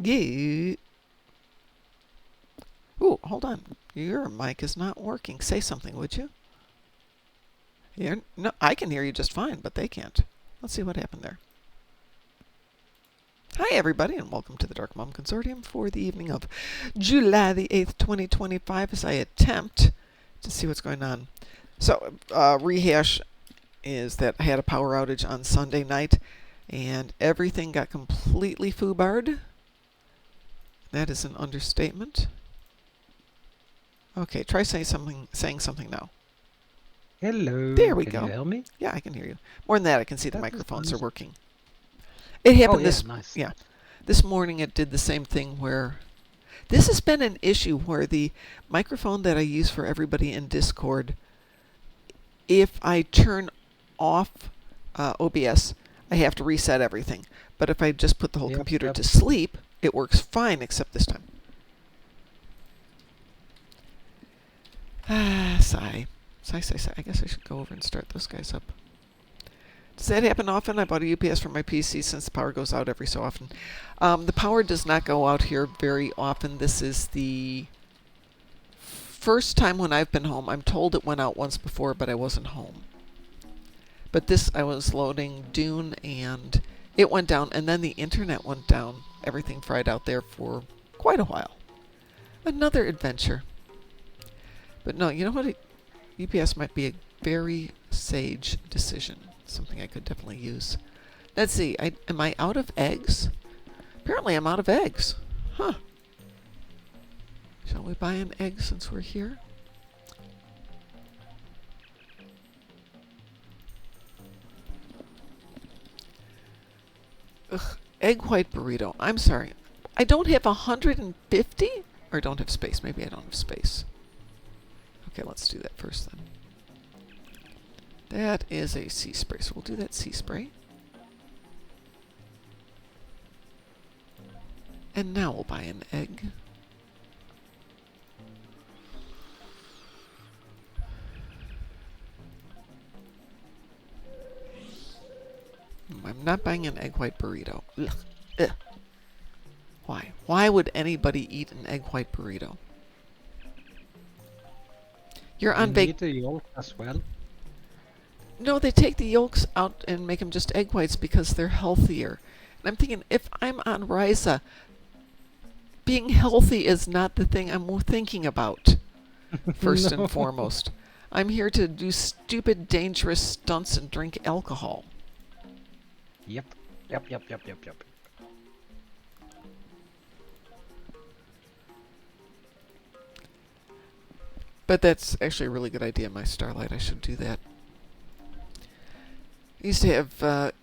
Yeah. Ooh, hold on. Your mic is not working. Say something, would you? No, I can hear you just fine, but they can't. Let's see what happened there. Hi, everybody, and welcome to the Darkmom Consortium for the evening of July the 8th, 2025, as I attempt to see what's going on. So, rehash is that I had a power outage on Sunday night, and everything got completely foobarred. That is an understatement. Okay, try saying something now. Hello. There we go. Can you hear me? Yeah, I can hear you. More than that, I can see the That is microphones nice. are working. It happened Nice. Yeah, this morning it did the same thing where this has been an issue where the microphone that I use for everybody in Discord, if I turn off OBS, I have to reset everything. But if I just put the whole computer to sleep, it works fine, except this time. Sigh. Sigh. I guess I should go over and start those guys up. Does that happen often? I bought a UPS for my PC since the power goes out every so often. The power does not go out here very often. This is the first time when I've been home. I'm told it went out once before, but I wasn't home. But this, I was loading Dune, and it went down, and then the internet went down. Everything fried out there for quite a while. Another adventure. But no, you know what? UPS might be a very sage decision. Something I could definitely use. Let's see. Am I out of eggs? Apparently I'm out of eggs. Huh. Shall we buy an egg since we're here? Ugh. Egg white burrito. I'm sorry. I don't have 150? Or don't have space. Maybe I don't have space. Okay, let's do that first then. That is a sea spray, so we'll do that sea spray. And now we'll buy an egg. I'm not buying an egg white burrito. Ugh. Ugh. Why? Why would anybody eat an egg white burrito? You're on vacation. Eat the yolk as well. No, they take the yolks out and make them just egg whites because they're healthier. And I'm thinking, if I'm on Risa, being healthy is not the thing I'm thinking about, first and foremost. I'm here to do stupid, dangerous stunts and drink alcohol. Yep. But that's actually a really good idea, my Starlight. I should do that. I used to have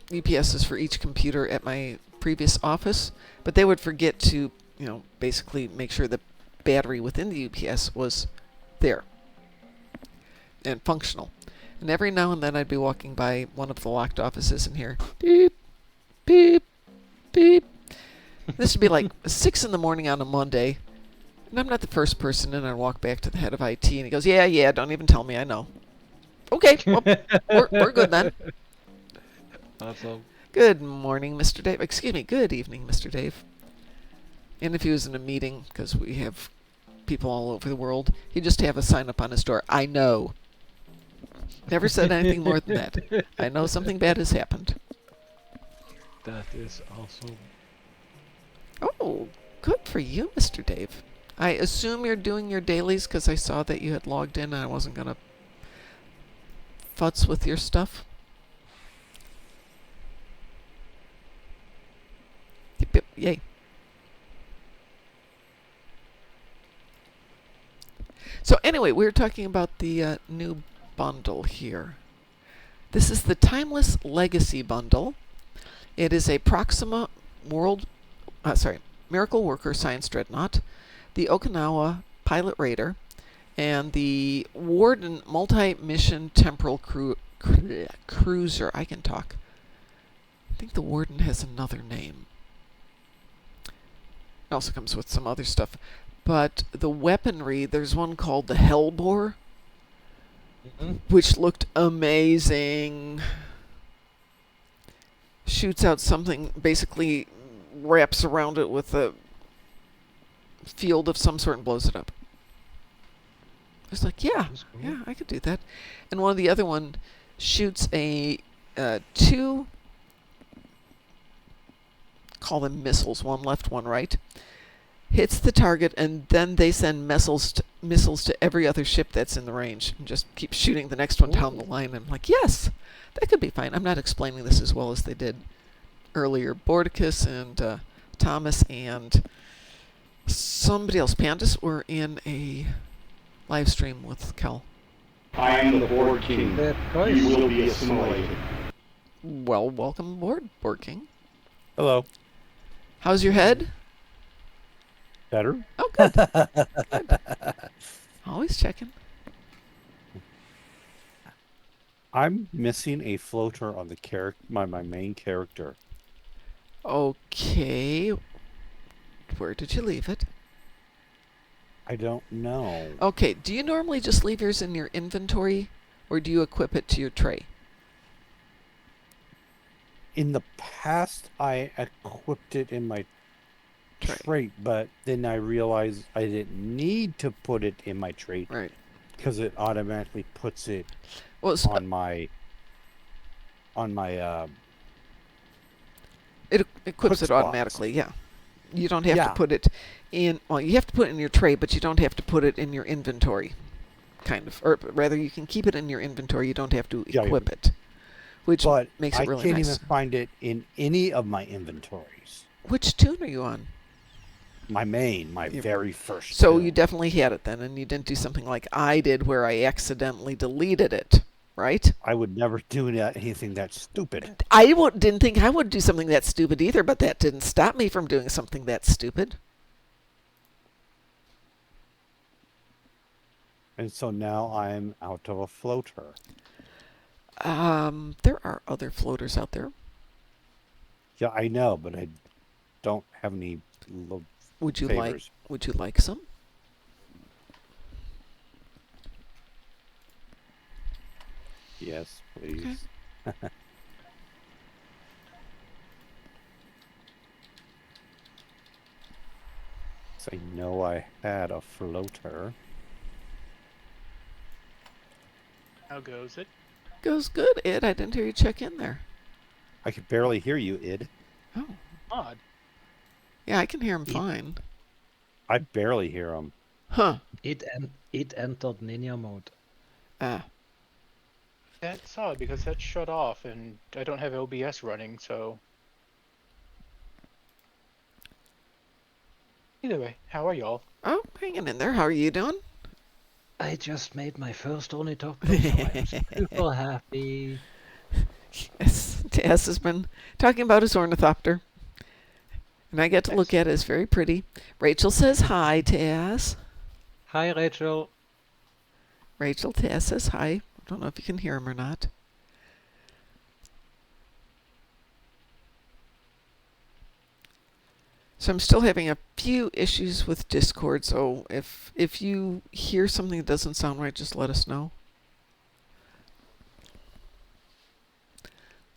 UPSs for each computer at my previous office, but they would forget to, basically make sure the battery within the UPS was there and functional. And every now and then I'd be walking by one of the locked offices and hear beep, beep, beep. This would be like 6 in the morning on a Monday, and I'm not the first person, and I walk back to the head of IT, and he goes, yeah, don't even tell me, I know. Okay, well, we're good then. Awesome. Good morning, Mr. Dave. Excuse me, good evening, Mr. Dave. And if he was in a meeting, because we have people all over the world, he'd just have a sign up on his door, I know. Never said anything more than that. I know something bad has happened. That is awesome. Oh, good for you, Mr. Dave. I assume you're doing your dailies because I saw that you had logged in and I wasn't going to futz with your stuff. Yep, yay. So anyway, we were talking about the new bundle here. This is the Timeless Legacy bundle. It is a Proxima Miracle Worker Science Dreadnought, the Okinawa Pilot Raider, and the Warden Multi-Mission Temporal Cruiser. I can talk. I think the Warden has another name. It also comes with some other stuff. But the weaponry, there's one called the Hellbore, which looked amazing. Shoots out something basically wraps around it with a field of some sort and blows it up. I was like, yeah, That's cool. yeah, I could do that. And one of the other one shoots a 2, call them missiles, one left, one right, hits the target, and then they send missiles to every other ship that's in the range and just keep shooting the next one down the line. And I'm like, yes, that could be fine. I'm not explaining this as well as they did earlier. Bordicus and Thomas and somebody else, Pandus, were in a live stream with Kel. I am the Board King. Bad You choice. will be assimilated. Well, welcome aboard, Board King. Hello. How's your head? Better? Oh, good. Good. Always checking. I'm missing a floater on the my main character. Okay. Where did you leave it? I don't know. Okay, do you normally just leave yours in your inventory, or do you equip it to your tray? In the past, I equipped it in my trait, but then I realized I didn't need to put it in my trait Right. because it automatically puts it Well, on my it equips quick it spots. automatically, yeah. You don't have Yeah. to put it in, well, you have to put it in your tray, but you don't have to put it in your inventory, kind of. Or rather, you can keep it in your inventory, you don't have to Yeah, equip it, which But makes it I really can't nice. even find it in any of my inventories. Which tune are you on? My Your- very first. So tune. you definitely had it then, and you didn't do something like I did where I accidentally deleted it, right? I would never do anything that stupid. I didn't think I would do something that stupid either, but that didn't stop me from doing something that stupid. And so now I'm out of a floater. There are other floaters out there. Yeah, I know, but I don't have any Would you favors. Would you like some? Yes, please. So I know I had a floater. How goes it? Goes good, Ed. I didn't hear you check in there. I could barely hear you, Id. Oh, Odd. yeah, I can hear him fine. I barely hear him. Huh. It entered ninja mode. Ah. That's odd because that's shut off and I don't have OBS running, so. Either way, how are y'all? Oh, hanging in there. How are you doing? I just made my first ornithopter, so I'm super happy. Yes, Taz has been talking about his ornithopter. And I get to look at it. It's very pretty. Rachel says hi, Taz. Hi, Rachel. Rachel, Taz says hi. I don't know if you can hear him or not. So I'm still having a few issues with Discord, so if you hear something that doesn't sound right, just let us know.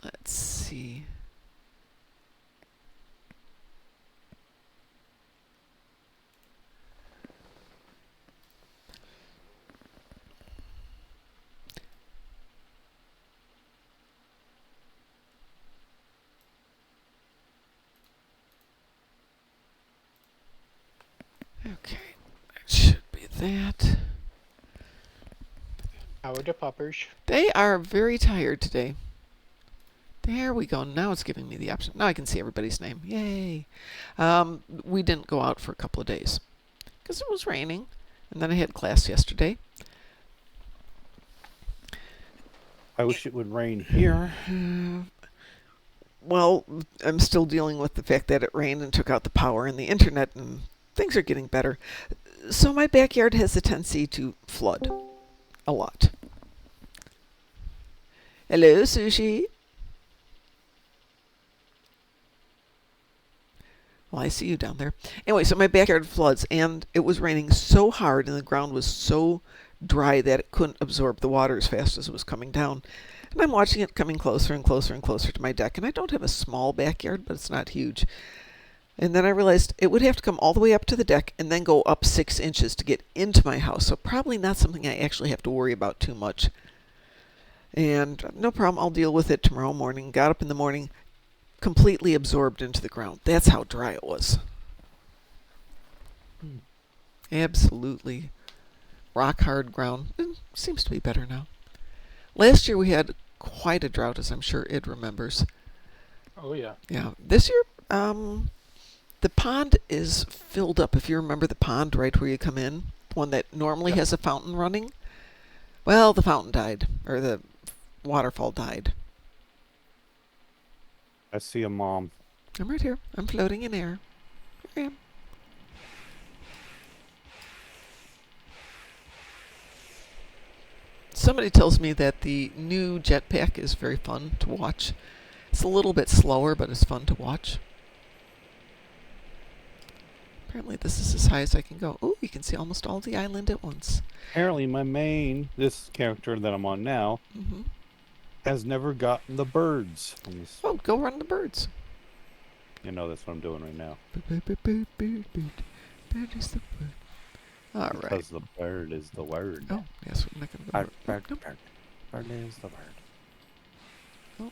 Let's see. Okay, that should be that. How are the puppers? They are very tired today. There we go. Now it's giving me the option. Now I can see everybody's name. Yay. We didn't go out for a couple of days because it was raining. And then I had class yesterday. I wish it would rain here. Well, I'm still dealing with the fact that it rained and took out the power and the internet, and things are getting better. So my backyard has a tendency to flood a lot. Hello, Sushi. Well, I see you down there. Anyway, so my backyard floods, and it was raining so hard, and the ground was so dry that it couldn't absorb the water as fast as it was coming down. And I'm watching it coming closer and closer and closer to my deck. And I don't have a small backyard, but it's not huge. And then I realized it would have to come all the way up to the deck and then go up 6 inches to get into my house. So probably not something I actually have to worry about too much. And no problem, I'll deal with it tomorrow morning. Got up in the morning, completely absorbed into the ground. That's how dry it was. Absolutely rock hard ground. Seems to be better now. Last year we had quite a drought, as I'm sure Id remembers. Oh yeah. Yeah. This year, the pond is filled up. If you remember the pond right where you come in, the one that normally has a fountain running. Well, the fountain died, or the waterfall died. I see a mom. I'm right here. I'm floating in air. Here I am. Somebody tells me that the new jetpack is very fun to watch. It's a little bit slower, but it's fun to watch. Apparently this is as high as I can go. Oh, you can see almost all the island at once. Apparently this character that I'm on now, has never gotten the birds. Oh, go run the birds. You know, that's what I'm doing right now. Bird is the word. All right. Because the bird is the word. Oh, yes, we're not going to go. Bird is the word. Oh,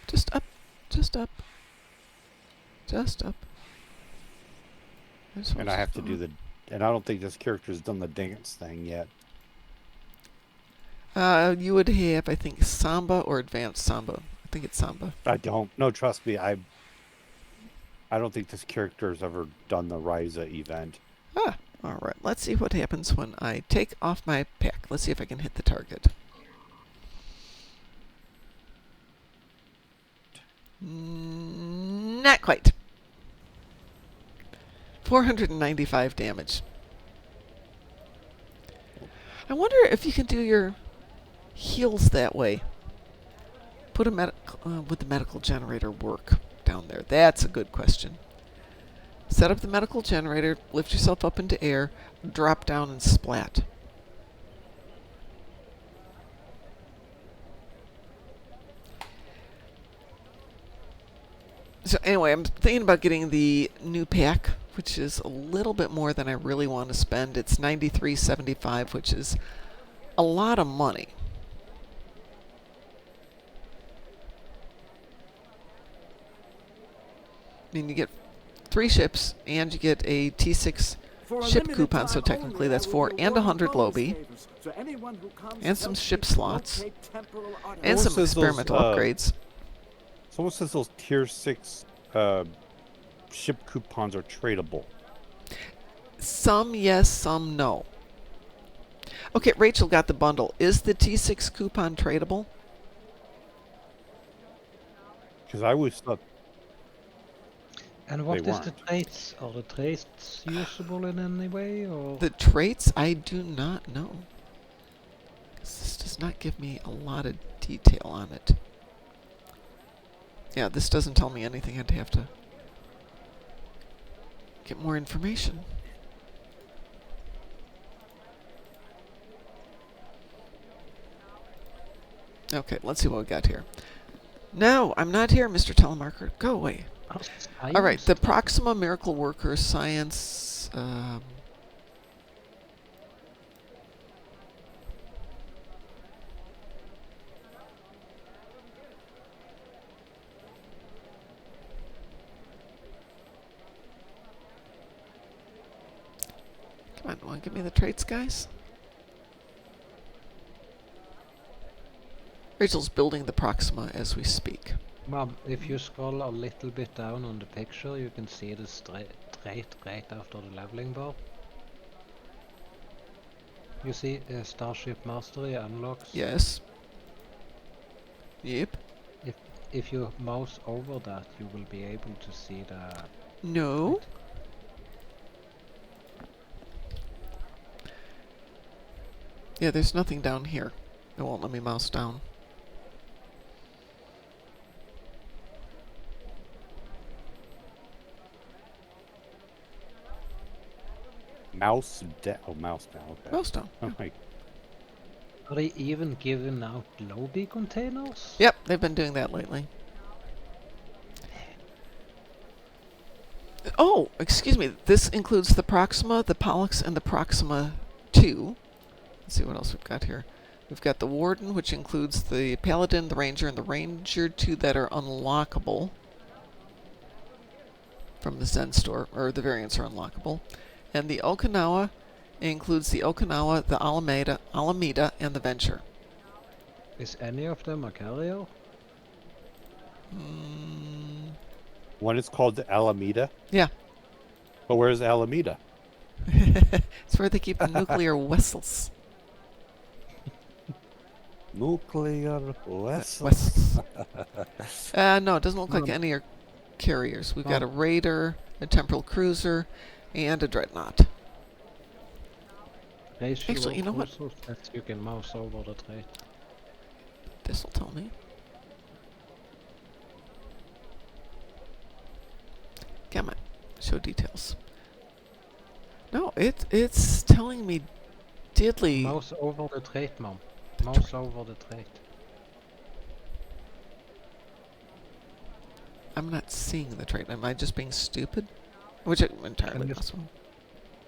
just up, just up, just up. And I have to do and I don't think this character's done the dance thing yet. You would have, I think, Samba or Advanced Samba. I think it's Samba. I don't. No, trust me. I don't think this character's ever done the Risa event. Ah, all right. Let's see what happens when I take off my pack. Let's see if I can hit the target. Not quite. 495 damage. I wonder if you can do your heals that way. Would the medical generator work down there? That's a good question. Set up the medical generator, lift yourself up into air, drop down and splat. So anyway, I'm thinking about getting the new pack, which is a little bit more than I really want to spend. It's $93.75, which is a lot of money. I mean, you get 3 ships, and you get a T6 ship coupon, so technically that's 4, and 100 lobby, and some ship slots, and some experimental upgrades. Someone says those tier 6 ship coupons are tradable. Some yes, some no. Okay, Rachel got the bundle. Is the T6 coupon tradable? Because I always thought. And what They is the weren't. traits? Are the traits usable in any way, or? The traits, I do not know. This does not give me a lot of detail on it. Yeah, this doesn't tell me anything. I'd have to get more information. Okay, let's see what we got here. No, I'm not here, Mr. Telemarker. Go away. All right, the Proxima Miracle Worker Science. Come on, want to give me the traits, guys? Rachel's building the Proxima as we speak. Mom, if you scroll a little bit down on the picture, you can see the trait right after the leveling bar. You see Starship Mastery unlocks. Yes. Yep. If you mouse over that, you will be able to see the... No. Yeah, there's nothing down here. It won't let me mouse down. Mouse down. Oh, mouse down. Okay. Mouse down. Oh my. Are they even giving out lobby containers? Yep, they've been doing that lately. Oh, excuse me. This includes the Proxima, the Pollux, and the Proxima 2. Let's see what else we've got here. We've got the Warden, which includes the Paladin, the Ranger, and the Ranger 2 that are unlockable from the Zen store, or the variants are unlockable. And the Okinawa includes the Okinawa, the Alameda, and the Venture. Is any of them a carrier? One is called the Alameda. Yeah. But where's Alameda? It's where they keep the nuclear vessels. Nuclear vessel. Vessels. No, it doesn't look like No. any are carriers. We've got No. a Raider, a Temporal Cruiser, and a Dreadnought. Ratio Actually, you know what? cruisers that you can mouse over the trait. This'll tell me. Come on, show details. No, it's telling me diddly. Mouse over the trait, Mom. Mouse over the trait. I'm not seeing the trait. Am I just being stupid? Which is entirely Can you- possible.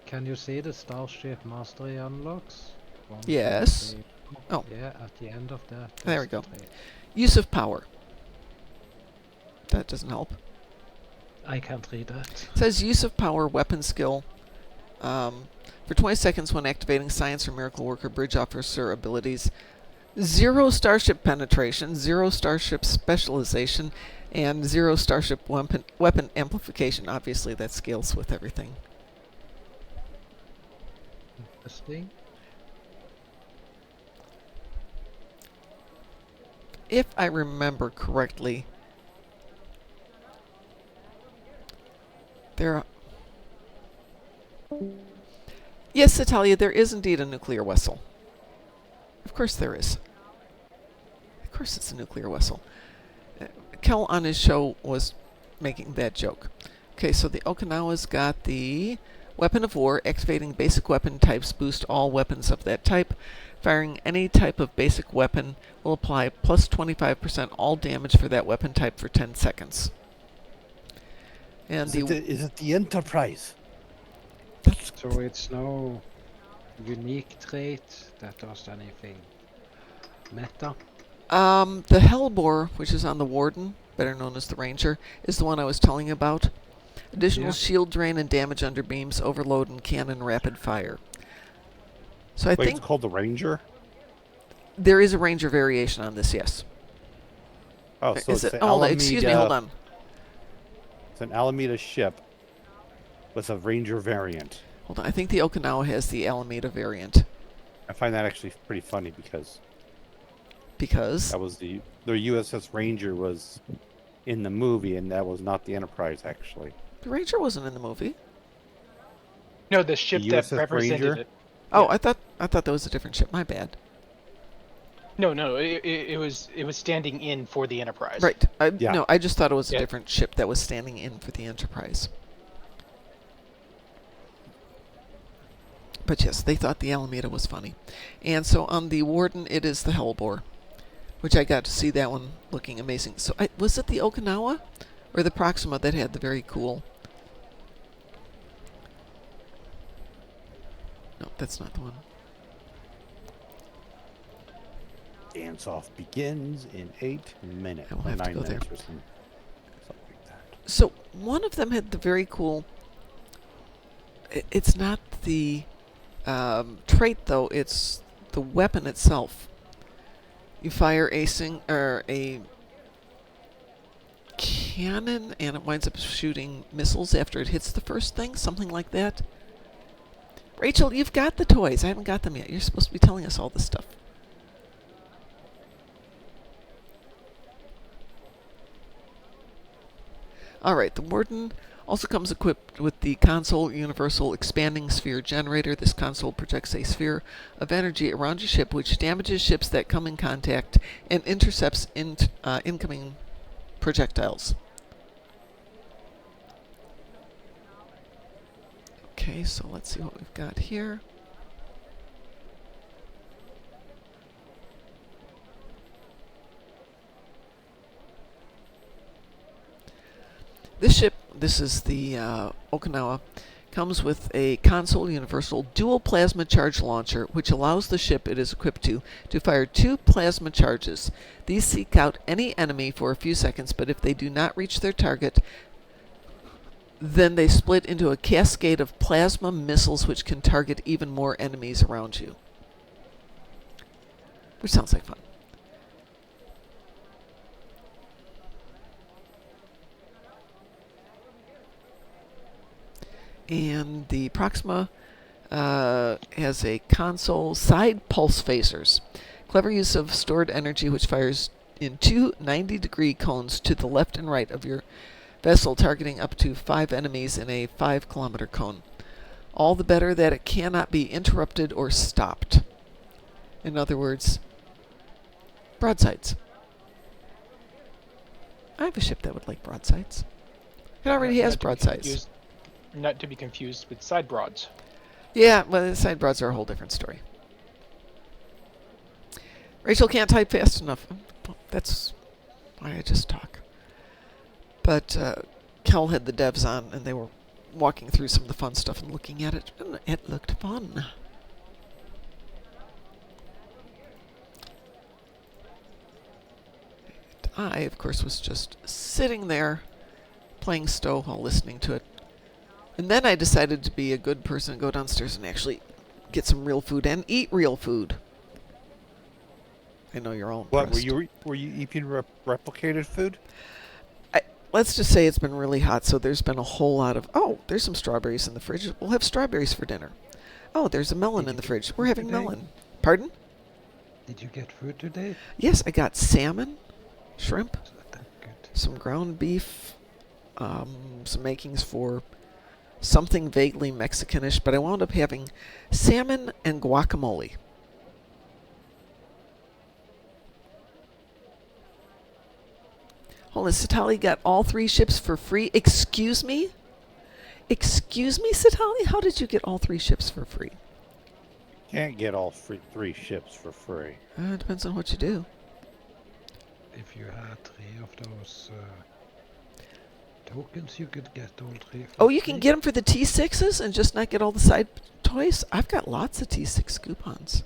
Can you see the Starship Mastery unlocks? One, two, Yes. three, Oh. Yeah, at the end of that. There we is the go. trait. Use of power. That doesn't help. I can't read that. It says use of power, weapon skill. For 20 seconds when activating Science or Miracle Worker Bridge Officer abilities. 0 Starship penetration, 0 Starship specialization, and 0 Starship weapon amplification. Obviously, that scales with everything. Interesting. If I remember correctly, there are... Yes, Italia, there is indeed a nuclear vessel. Of course there is. Of course it's a nuclear vessel. Kel on his show was making that joke. Okay, so the Okinawa's got the Weapon of War. Activating basic weapon types boost all weapons of that type. Firing any type of basic weapon will apply plus 25% all damage for that weapon type for 10 seconds. And Is it the Enterprise? So it's no unique trait that does anything meta. The Hellbore, which is on the Warden, better known as the Ranger, is the one I was telling you about. Additional Yeah. shield drain and damage under beams, overload, and cannon rapid fire. So I Wait, think it's called the Ranger? there is a Ranger variation on this, yes. Oh, so Is it's it? the Oh, Alameda, excuse me, hold on. It's an Alameda ship with a Ranger variant. Hold on, I think the Okinawa has the Alameda variant. I find that actually pretty funny because Because? that was the USS Ranger was in the movie, and that was not the Enterprise actually. The Ranger wasn't in the movie. No, the ship that USS represented Ranger? it. Oh, I thought that was a different ship. My bad. No, it was standing in for the Enterprise. Right. Yeah. No, I just thought it was a Yeah. different ship that was standing in for the Enterprise. But yes, they thought the Alameda was funny. And so on the Warden, it is the Hellbore, which I got to see that one looking amazing. So was it the Okinawa or the Proxima that had the very cool... No, that's not the one. Dance off begins in 8 minutes. I will Or have to 9 go there. minutes or something like that. So one of them had the very cool... It's not the trait, though. It's the weapon itself. You fire a cannon, and it winds up shooting missiles after it hits the first thing, something like that. Rachel, you've got the toys. I haven't got them yet. You're supposed to be telling us all this stuff. Alright, the Warden also comes equipped with the Console Universal Expanding Sphere Generator. This console projects a sphere of energy around your ship, which damages ships that come in contact and intercepts incoming projectiles. Okay, so let's see what we've got here. This ship this is the Okinawa, comes with a console universal dual plasma charge launcher, which allows the ship it is equipped to fire 2 plasma charges. These seek out any enemy for a few seconds, but if they do not reach their target, then they split into a cascade of plasma missiles which can target even more enemies around you. Which sounds like fun. And the Proxima has a console side pulse phasers. Clever use of stored energy which fires in 2 90-degree cones to the left and right of your vessel, targeting up to 5 enemies in a 5-kilometer cone. All the better that it cannot be interrupted or stopped. In other words, broadsides. I have a ship that would like broadsides. It already has broadsides. Not to be confused with side broads. Yeah, well, the side broads are a whole different story. Rachel can't type fast enough. That's why I just talk. But Kel had the devs on, and they were walking through some of the fun stuff and looking at it, and it looked fun. And I, of course, was just sitting there playing Stow while listening to it. And then I decided to be a good person and go downstairs and actually get some real food and eat real food. I know you're all impressed. What were you eating replicated food? Let's just say it's been really hot, so there's been a whole lot of... Oh, there's some strawberries in the fridge. We'll have strawberries for dinner. Oh, there's a melon in the fridge. We're having melon. Pardon? Did you get food today? Yes, I got salmon, shrimp, Good. some ground beef, some makings for something vaguely Mexicanish, but I wound up having salmon and guacamole. Hold on, Satali got all 3 ships for free? Excuse me? Excuse me, Satali? How did you get all 3 ships for free? Can't get all 3 ships for free. It depends on what you do. If you had 3 of those tokens, you could get all 3 for Oh, you can free. get them for the T6s and just not get all the side toys? I've got lots of T6 coupons.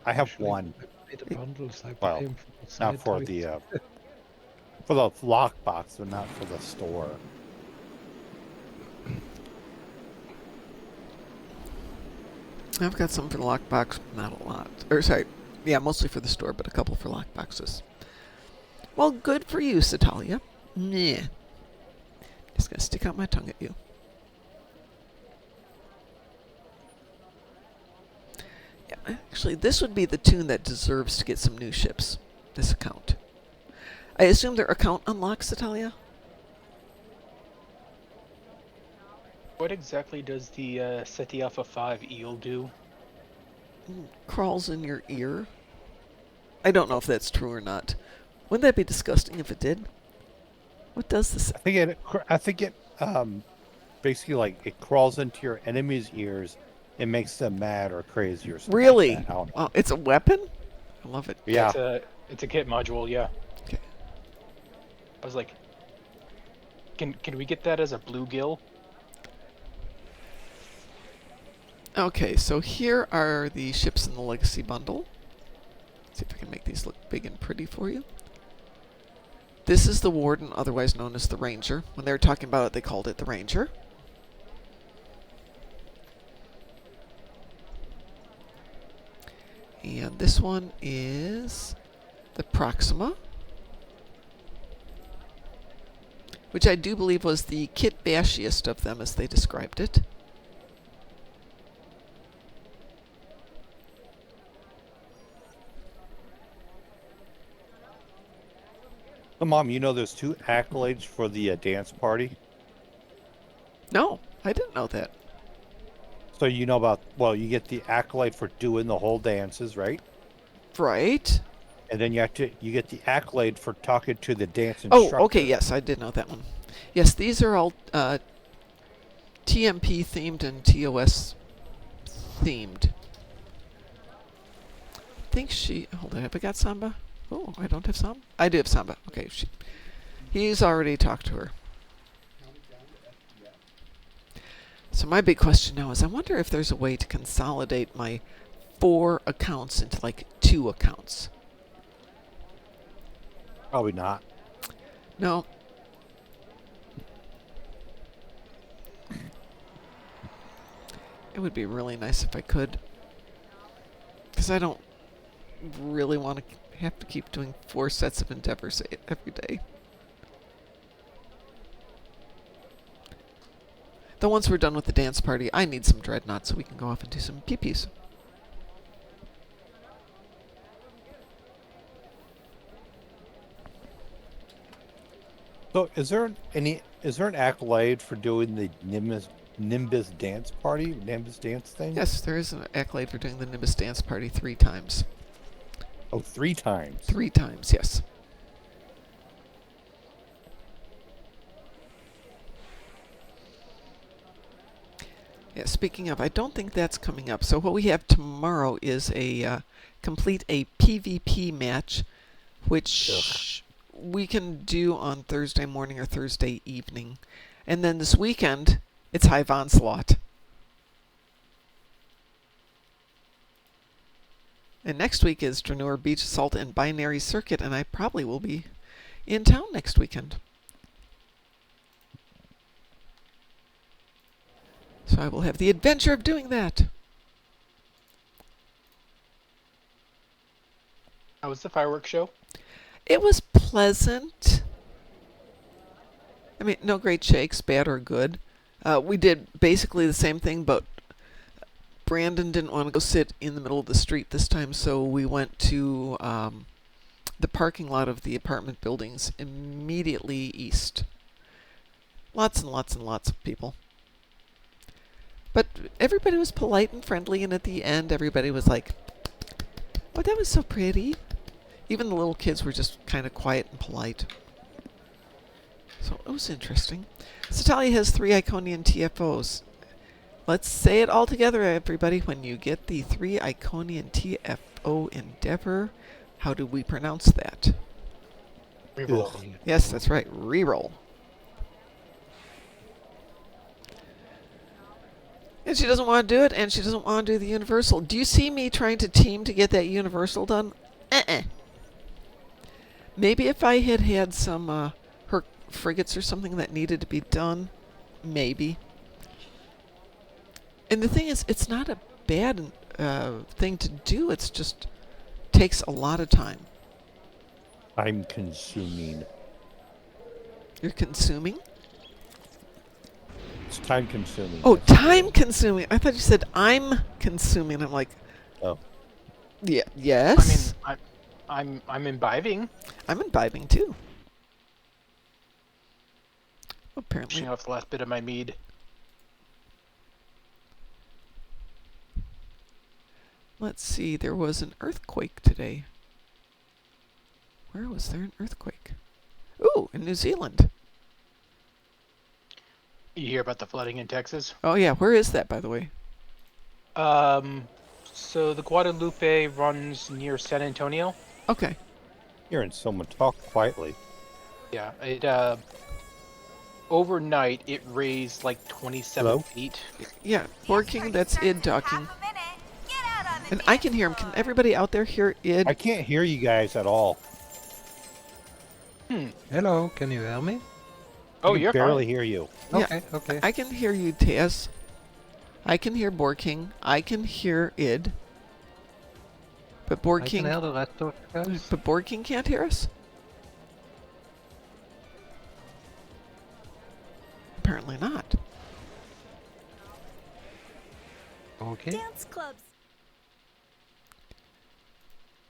I have Actually, one. I made the bundles. I Well, buy 'em for the Not side for toys. the lockbox, but not for the store. I've got some for the lockbox, not a lot. Or sorry, yeah, mostly for the store, but a couple for lockboxes. Well, good for you, Satalia. Nah. Just gonna stick out my tongue at you. Yeah, actually, this would be the tune that deserves to get some new ships. This account. I assume their account unlocks, Satalia? What exactly does the SETI Alpha 5 eel do? Crawls in your ear. I don't know if that's true or not. Wouldn't that be disgusting if it did? What does this? I think it basically like it crawls into your enemy's ears and makes them mad or crazy or something. Really? Like that. I don't know. Wow, it's a weapon? I love it. Yeah. It's a kit module, yeah. Okay. I was like, can we get that as a bluegill? Okay, so here are the ships in the Legacy Bundle. See if I can make these look big and pretty for you. This is the Warden, otherwise known as the Ranger. When they were talking about it, they called it the Ranger. And this one is the Proxima, which I do believe was the kit bashiest of them as they described it. So, Mom, you know there's 2 accolades for the dance party. No, I didn't know that. So you know about, well, you get the accolade for doing the whole dances, right? Right. And then you get the accolade for talking to the dance instructor. Oh, okay, yes, I did know that one. Yes, these are all TMP themed and TOS themed. I think hold on, have I got Samba? Oh, I don't have Samba? I do have Samba. Okay, he's already talked to her. So my big question now is, I wonder if there's a way to consolidate my 4 accounts into like 2 accounts. Probably not. No. It would be really nice if I could. Because I don't really want to have to keep doing 4 sets of endeavors every day. Though once we're done with the dance party, I need some dreadnoughts so we can go off and do some peepees. So, is there an accolade for doing the Nimbus dance party, Nimbus dance thing? Yes, there is an accolade for doing the Nimbus dance party 3 times. Oh, 3 times. 3 times, yes. Yeah, speaking of, I don't think that's coming up. So what we have tomorrow is complete a PvP match, which we can do on Thursday morning or Thursday evening. And then this weekend, it's Hive Onslaught. And next week is Draenor Beach Assault and Binary Circuit, and I probably will be in town next weekend. So I will have the adventure of doing that. How was the fireworks show? It was pleasant. I mean, no great shakes, bad or good. We did basically the same thing, but Brandon didn't want to go sit in the middle of the street this time, so we went to the parking lot of the apartment buildings immediately east. Lots and lots and lots of people. But everybody was polite and friendly, and at the end, everybody was like, "Oh, that was so pretty." Even the little kids were just kind of quiet and polite. So it was interesting. Satalia has 3 Iconian TFOs. Let's say it all together, everybody. When you get the 3 Iconian TFO endeavor, how do we pronounce that? Reroll. Yes, that's right. Reroll. And she doesn't want to do it, and she doesn't want to do the universal. Do you see me trying to team to get that universal done? Maybe if I had had some her frigates or something that needed to be done, maybe. And the thing is, it's not a bad thing to do. It's just takes a lot of time. I'm consuming. You're consuming? It's time consuming. Oh, time consuming. I thought you said I'm consuming. I'm like, Oh. yeah, yes. I mean, I'm imbibing. I'm imbibing too. Apparently. Pushing off the last bit of my mead. Let's see. There was an earthquake today. Where was there an earthquake? Ooh, in New Zealand. You hear about the flooding in Texas? Oh yeah, where is that, by the way? So the Guadalupe runs near San Antonio. Okay. Hearing someone talk quietly. Yeah, it overnight it raised like 27 Hello? feet. Yeah, Board King, that's Id talking. And I can hear him. Can everybody out there hear Id? I can't hear you guys at all. Hello, can you hear me? Oh, I can you're barely fine. hear you. Yeah, Okay, okay. I can hear you, Taz. I can hear Board King. I can hear Id. But Board I King, can hear the rest of you guys. but Board King can't hear us. Apparently not. Okay. Dance clubs.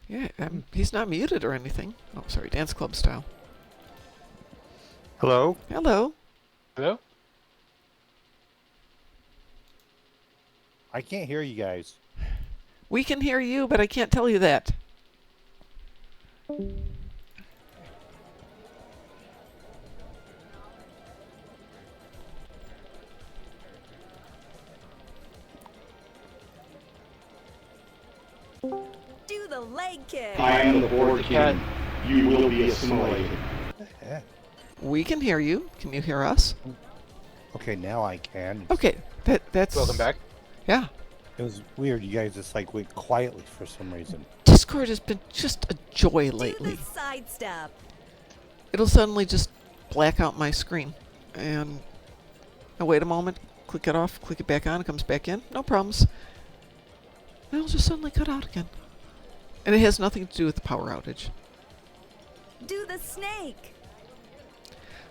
Yeah, he's not muted or anything. Oh, sorry, dance club style. Hello? Hello. Hello? I can't hear you guys. We can hear you, but I can't tell you that. Do the leg kick. I am the Board King. You will be assimilated. We can hear you. Can you hear us? Okay, now I can. Okay. That's Welcome back. Yeah. It was weird. You guys just like went quietly for some reason. Discord has been just a joy Do lately. the sidestep. It'll suddenly just black out my screen. And I wait a moment, click it off, click it back on, it comes back in. No problems. And it'll just suddenly cut out again. And it has nothing to do with the power outage. Do the snake.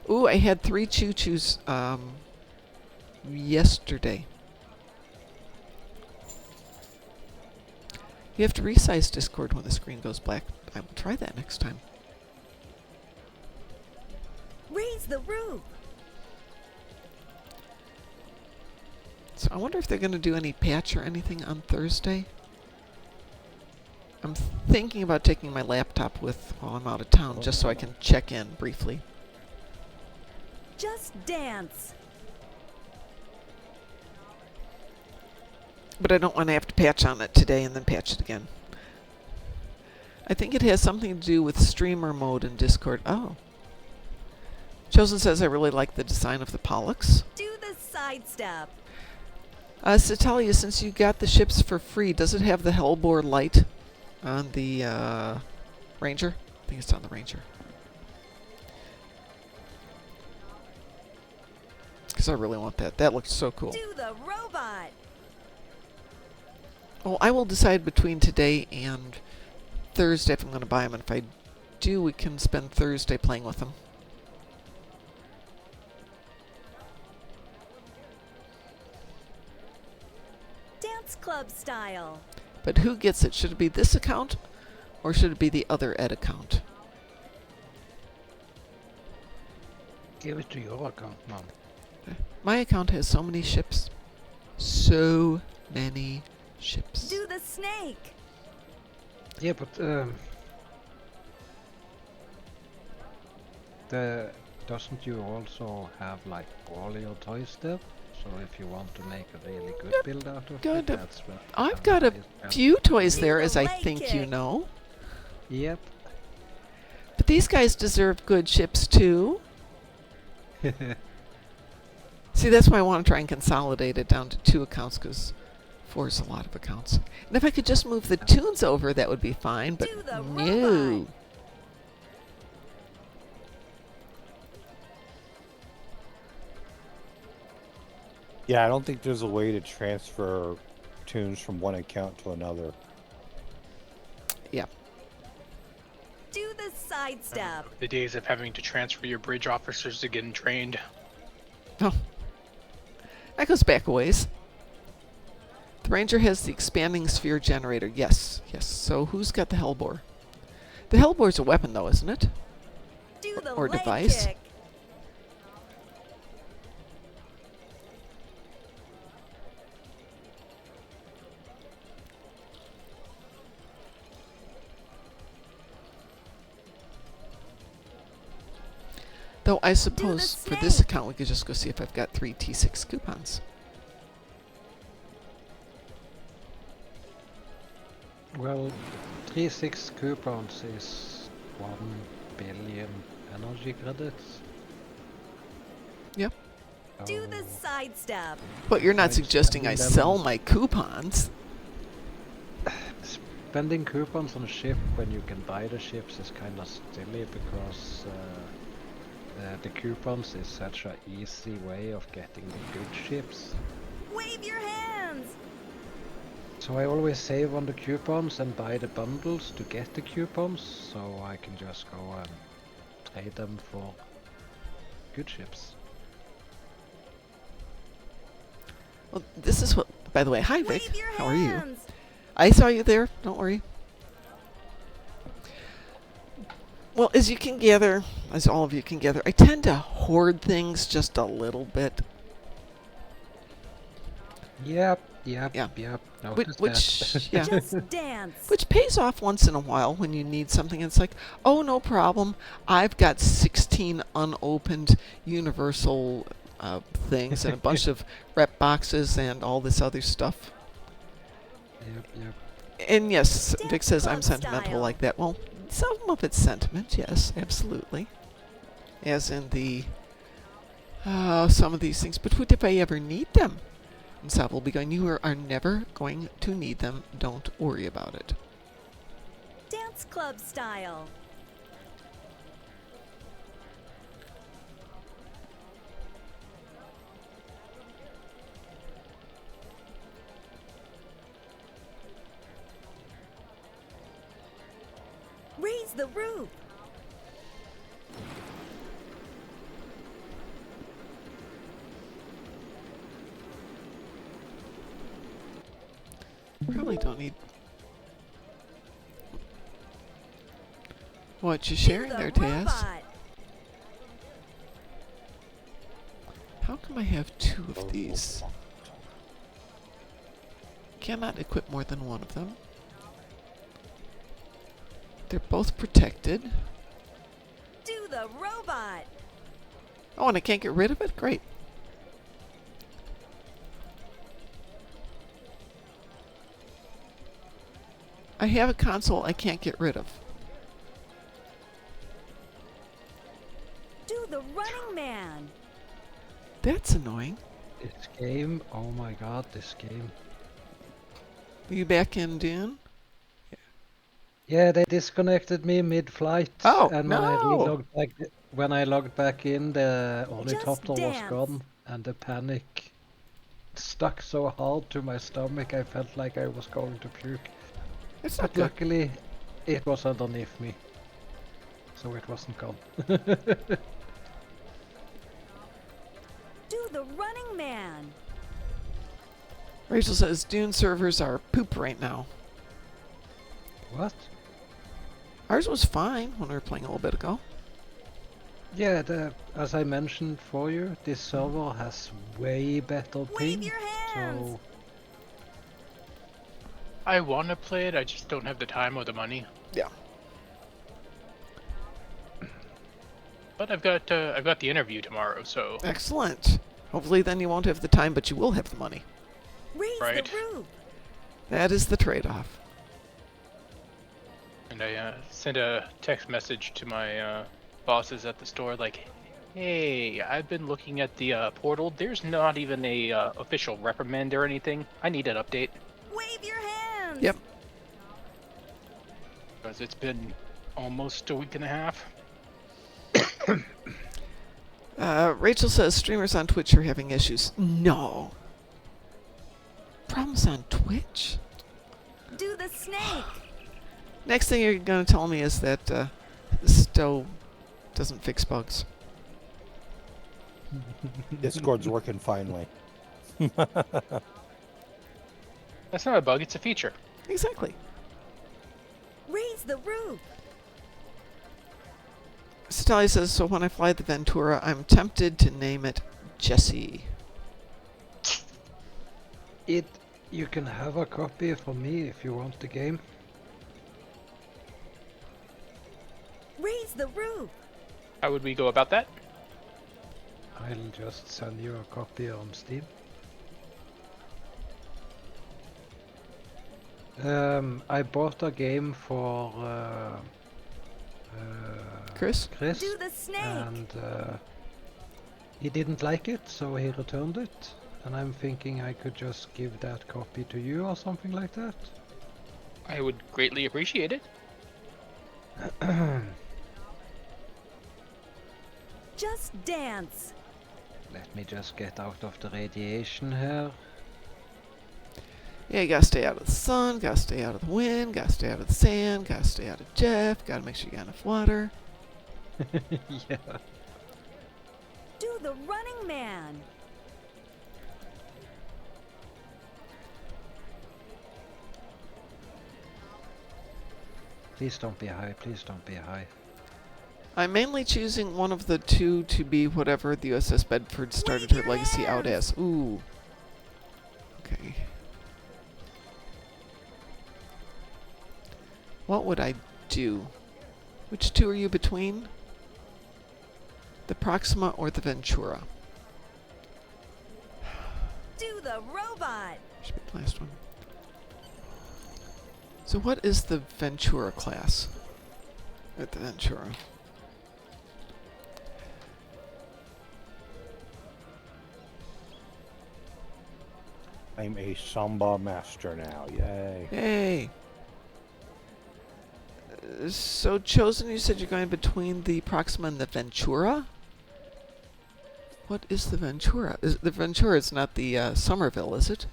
Ooh, I had 3 choo-choos yesterday. You have to resize Discord when the screen goes black. I will try that next time. Raise the roof. So I wonder if they're going to do any patch or anything on Thursday. I'm thinking about taking my laptop with while I'm out of town, just so I can check in briefly. Just dance. But I don't want to have to patch on it today and then patch it again. I think it has something to do with streamer mode in Discord. Oh. Chosen says I really like the design of the Pollux. Do the sidestep. Satalia, since you got the ships for free, does it have the Hellbore light on the Ranger? I think it's on the Ranger. Because I really want that. That looks so cool. Do the robot. Well, I will decide between today and Thursday if I'm going to buy them. And if I do, we can spend Thursday playing with them. Dance club style. But who gets it? Should it be this account or should it be the other Ed account? Give it to your account, Mom. My account has so many ships. So many ships. Do the snake. Yeah, but doesn't you also have like all your toys there? So if you want to make a really good build out of Good. it, that's what I've got a few toys there, as I think you know. Yep. But these guys deserve good ships too. See, that's why I want to try and consolidate it down to 2 accounts, because 4 is a lot of accounts. And if I could just move the tunes over, that would be fine, but Do the no. robot. Yeah, I don't think there's a way to transfer tunes from one account to another. Yeah. Do the sidestep. The days of having to transfer your bridge officers to getting trained. Oh. That goes back a ways. The Ranger has the expanding sphere generator. Yes, yes. So who's got the Hellbore? The Hellbore's a weapon, though, isn't it? Do the Or leg device. kick. Though I suppose for this snake. account we could just go see if I've got 3 T6 coupons. Well, 3/6 coupons is 1 billion energy credits. Yep. Do the So sidestep. But you're not Like suggesting I spending them sell on- my coupons. spending coupons on a ship when you can buy the ships is kind of silly because the coupons is such a easy way of getting the good ships. Wave your hands. So I always save on the coupons and buy the bundles to get the coupons, so I can just go and trade them for good ships. Well, this is what. By the way, hi Vic. Wave your How are you? hands. I saw you there. Don't worry. Well, as you can gather, as all of you can gather, I tend to hoard things just a little bit. Yep. Yeah. Noticed Which yeah. Just dance. Which pays off once in a while when you need something. It's like, oh, no problem. I've got 16 unopened Universal things and a bunch of rep boxes and all this other stuff. Yep. And yes, Dance Vic says I'm club sentimental style. like that. Well, some of it's sentiment, yes, absolutely. As in the, some of these things. But what if I ever need them? And Sal will be going, you are never going to need them. Don't worry about it. Dance club style. Raise the roof. Probably don't need... What you sharing Do the there, Taz? robot. How come I have 2 of these? Cannot equip more than one of them. They're both protected. Do the robot. Oh, and I can't get rid of it? Great. I have a console I can't get rid of. Do the running man. That's annoying. This game, oh my god, this game. Are you back in Dune? Yeah, they disconnected me mid-flight, Oh, and no! when I logged back in, the ornithopter was dance. gone, and the panic stuck so hard to my stomach I felt like I was going to puke. It's not But good. luckily, it was underneath me, so it wasn't gone. Do the running man. Rachel says Dune servers are poop right now. What? Ours was fine when we were playing a little bit ago. Yeah, as I mentioned for you, this server has way better Wave ping, your hands. so I want to play it, I just don't have the time or the money. Yeah. But I've got the interview tomorrow, so Excellent. Hopefully then you won't have the time, but you will have the money. Raise Right. the roof. That is the trade-off. and I sent a text message to my bosses at the store like, hey, I've been looking at the portal. There's not even a official reprimand or anything. I need an update Wave your hands. Yep. because it's been almost a week and a half. Rachel says streamers on Twitch are having issues. No. Problems on Twitch? Do the snake. Next thing you're going to tell me is that the stove doesn't fix bugs. Discord's working finally. That's not a bug, it's a feature. Exactly. Raise the roof. Satelli says, so when I fly the Ventura, I'm tempted to name it Jessie. You can have a copy for me if you want the game. Raise the roof. How would we go about that? I'll just send you a copy on Steam. I bought a game for Chris? Do the snake. and he didn't like it, so he returned it. And I'm thinking I could just give that copy to you or something like that. I would greatly appreciate it. Just dance. Let me just get out of the radiation here. Yeah, you gotta stay out of the sun, gotta stay out of the wind, gotta stay out of the sand, gotta stay out of Jeff, gotta make sure you got enough water. Yeah. Do the running man. Please don't be high, please don't be high. I'm mainly choosing one of the two to be whatever the USS Bedford started her your legacy out hands. as. Ooh. Okay. What would I do? Which two are you between? The Proxima or the Ventura? Do the robot. Should be the last one. So what is the Ventura class? At the Ventura. I'm a Samba master now. Yay. Hey. So, Chosen, you said you're going between the Proxima and the Ventura? What is the Ventura? The Ventura is not the Somerville, is it?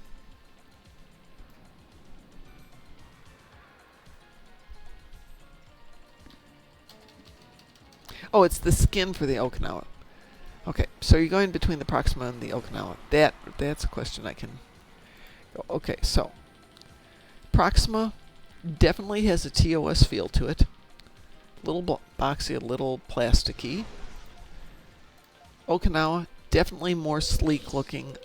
Oh, it's the skin for the Okinawa. Okay, so you're going between the Proxima and the Okinawa. That's a question I can go. Okay, so Proxima definitely has a TOS feel to it. Little boxy, a little plasticky. Okinawa, definitely more sleek looking.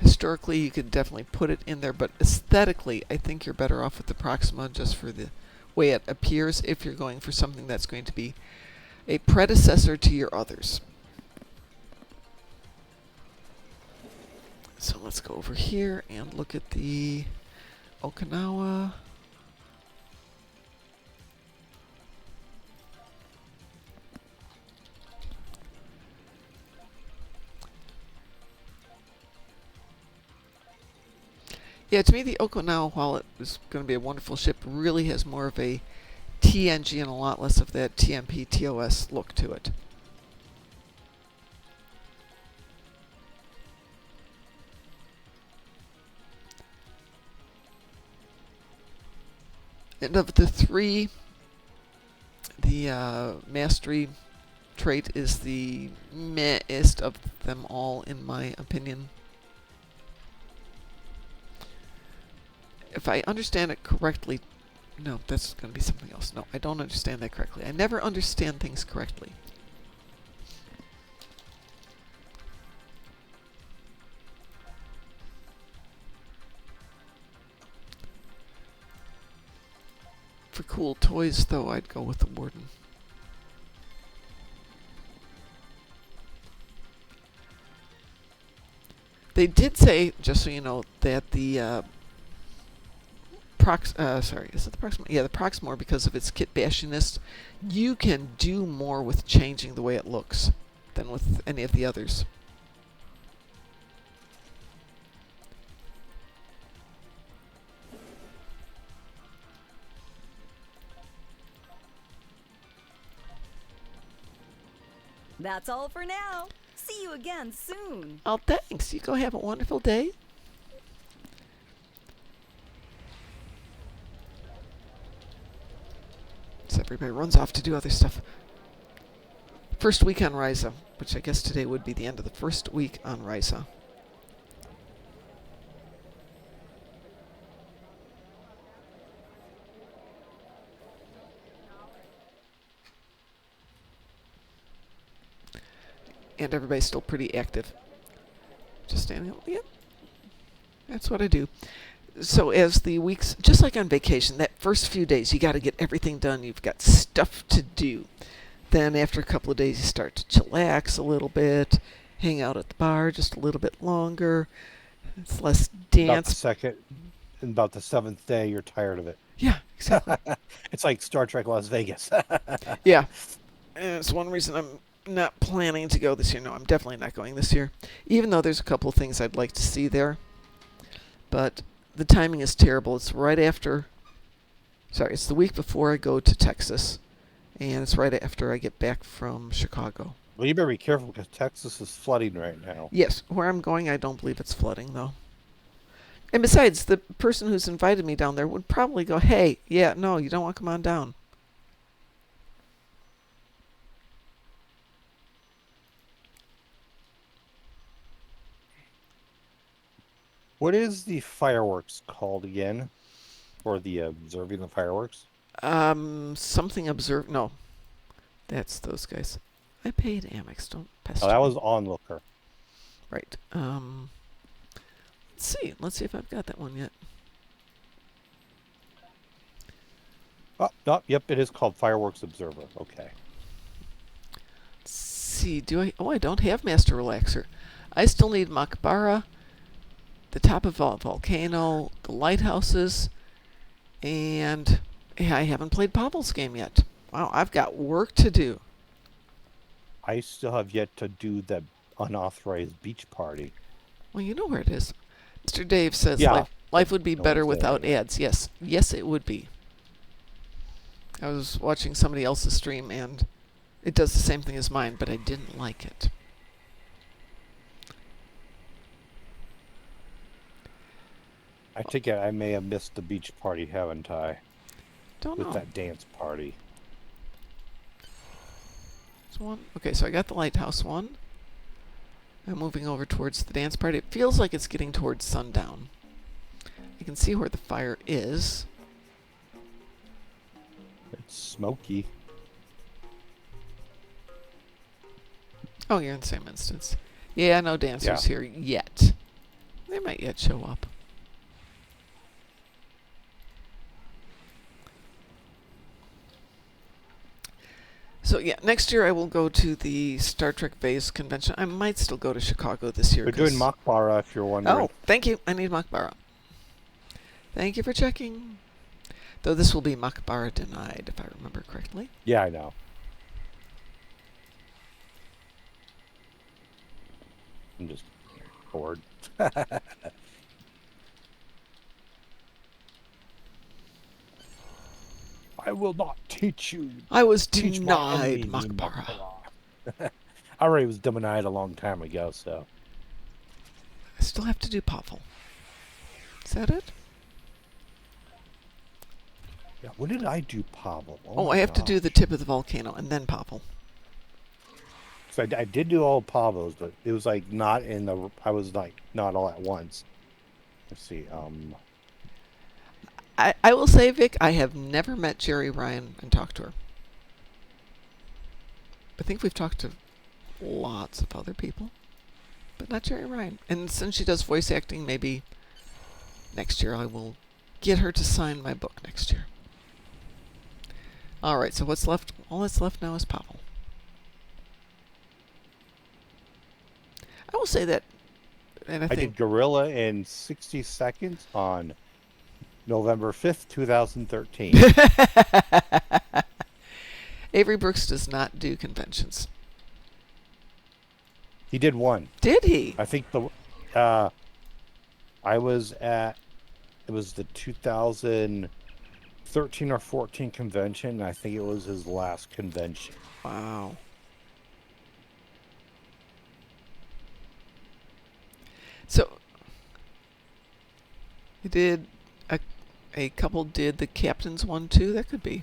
Historically, you could definitely put it in there, but aesthetically, I think you're better off with the Proxima just for the way it appears if you're going for something that's going to be a predecessor to your others. So let's go over here and look at the Okinawa. Yeah, to me the Okinawa, while it is going to be a wonderful ship, really has more of a TNG and a lot less of that TMP TOS look to it. And of the three, the mastery trait is the mehest of them all, in my opinion. If I understand it correctly, no, that's going to be something else. No, I don't understand that correctly. I never understand things correctly. For cool toys, though, I'd go with the Warden. They did say, just so you know, that the is it the Proxima? Yeah, the Proxima, because of its kit bashiness, you can do more with changing the way it looks than with any of the others. That's all for now. See you again soon. Oh, thanks. You go have a wonderful day. So everybody runs off to do other stuff. First week on Risa, which I guess today would be the end of the first week on Risa. And everybody's still pretty active. Just standing up. Yep. That's what I do. So as the weeks, just like on vacation, that first few days, you got to get everything done. You've got stuff to do. Then after a couple of days, you start to chillax a little bit, hang out at the bar just a little bit longer. It's less dance. About the seventh day, you're tired of it. Yeah, exactly. It's like Star Trek Las Vegas. Yeah. And it's one reason I'm not planning to go this year. No, I'm definitely not going this year. Even though there's a couple of things I'd like to see there. But the timing is terrible. It's right after... Sorry, it's the week before I go to Texas. And it's right after I get back from Chicago. Well, you better be careful because Texas is flooding right now. Yes, where I'm going, I don't believe it's flooding, though. And besides, the person who's invited me down there would probably go, hey, yeah, no, you don't want to come on down. What is the fireworks called again? Or the observing the fireworks? Something observe. No, that's those guys. I paid Amex. Don't pester Oh, that me. was Onlooker. Right. Let's see. Let's see if I've got that one yet. Oh, no, yep, it is called Fireworks Observer. Okay. Let's see. Do I? Oh, I don't have Master Relaxer. I still need Makbara, the top of a volcano, the lighthouses, and I haven't played Pavel's game yet. Wow, I've got work to do. I still have yet to do the unauthorized beach party. Well, you know where it is. Mr. Dave says Yeah. life would be No better one's there without yet. ads. Yes. Yes, it would be. I was watching somebody else's stream, and it does the same thing as mine, but I didn't like it. I think I may have missed the beach party, haven't I? Don't With know. that dance party. One. Okay, so I got the lighthouse one. I'm moving over towards the dance party. It feels like it's getting towards sundown. You can see where the fire is. It's smoky. Oh, you're in the same instance. Yeah, no dancers Yeah. here yet. They might yet show up. So yeah, next year I will go to the Star Trek Vase convention. I might still go to Chicago this year. We're doing Makbara, if you're wondering. Oh, thank you. I need Makbara. Thank you for checking. Though this will be Makbara denied, if I remember correctly. Yeah, I know. I'm just bored. I will not teach you. I was Teach my denied enemy Makbara. Makbara. I already was denied a long time ago, so. I still have to do Poffle. Is that it? Yeah, when did I do Pavel? Oh, my I have to do the gosh. tip of the volcano and then Poffle. So I did do all Pavlos, but it was like not in the. I was like not all at once. Let's see. I will say, Vic, I have never met Jerry Ryan and talked to her. I think we've talked to lots of other people, but not Jerry Ryan. And since she does voice acting, maybe next year I will get her to sign my book next year. All right, so what's left? All that's left now is Pavel. I will say that, and I I think did Gorilla in 60 seconds on November 5th, 2013. Avery Brooks does not do conventions. He did one. Did he? I think I was at, it was the 2013 or 14 convention. I think it was his last convention. Wow. So, he did, a couple did the captain's one too. That could be.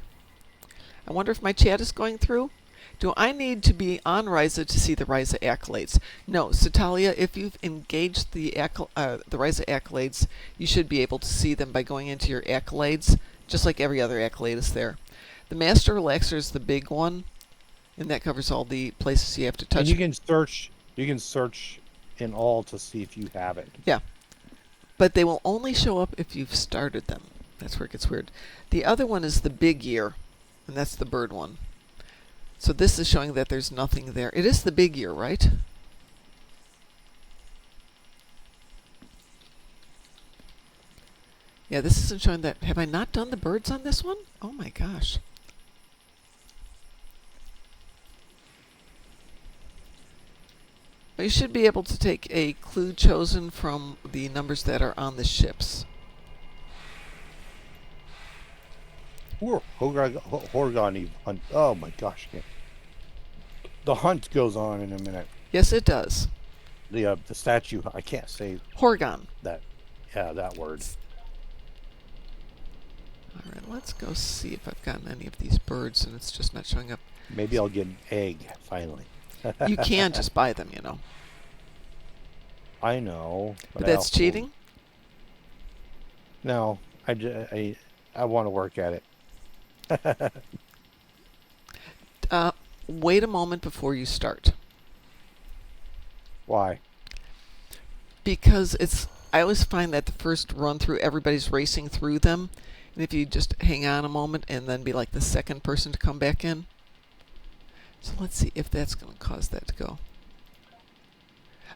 I wonder if my chat is going through. Do I need to be on Risa to see the Risa accolades? No, Satalia, if you've engaged the Risa accolades, you should be able to see them by going into your accolades, just like every other accolade is there. The Master Relaxer is the big one, and that covers all the places you have to touch. And you can search in all to see if you have it. Yeah. But they will only show up if you've started them. That's where it gets weird. The other one is the big year, and that's the bird one. So this is showing that there's nothing there. It is the big year, right? Yeah, this isn't showing that. Have I not done the birds on this one? Oh my gosh. You should be able to take a clue chosen from the numbers that are on the ships. Horgani hunt. Oh my gosh. Yeah. The hunt goes on in a minute. Yes, it does. The statue, I can't say Horgon. that. Yeah, that word. All right, let's go see if I've gotten any of these birds, and it's just not showing up. Maybe I'll get an egg finally. You can just buy them, you know. I know. But I that's also- cheating? No, I want to work at it. Wait a moment before you start. Why? Because I always find that the first run through, everybody's racing through them. And if you just hang on a moment and then be like the second person to come back in. So let's see if that's going to cause that to go.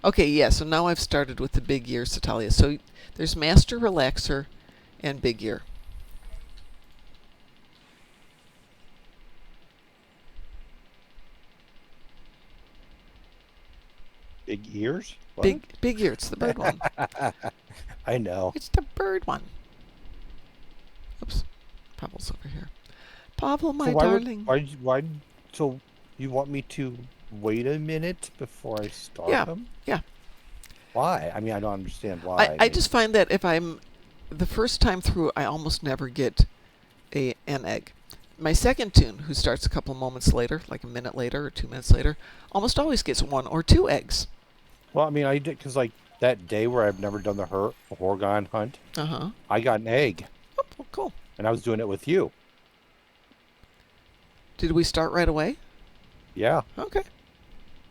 Okay, yeah, so now I've started with the big year, Satalia. So there's Master Relaxer and big year. Big ears? What? Big ear. It's the bird one. I know. It's the bird one. Oops. Pavel's over here. Pavel, my darling. So you want me to wait a minute before I start Yeah. them? Yeah. Why? I mean, I don't understand why. I just find that if I'm the first time through, I almost never get an egg. My second tune, who starts a couple moments later, like a minute later or 2 minutes later, almost always gets 1 or 2 eggs. Well, I mean, I did, because like that day where I've never done the Horgon hunt, I got an egg. Oh, well, cool. And I was doing it with you. Did we start right away? Yeah. Okay.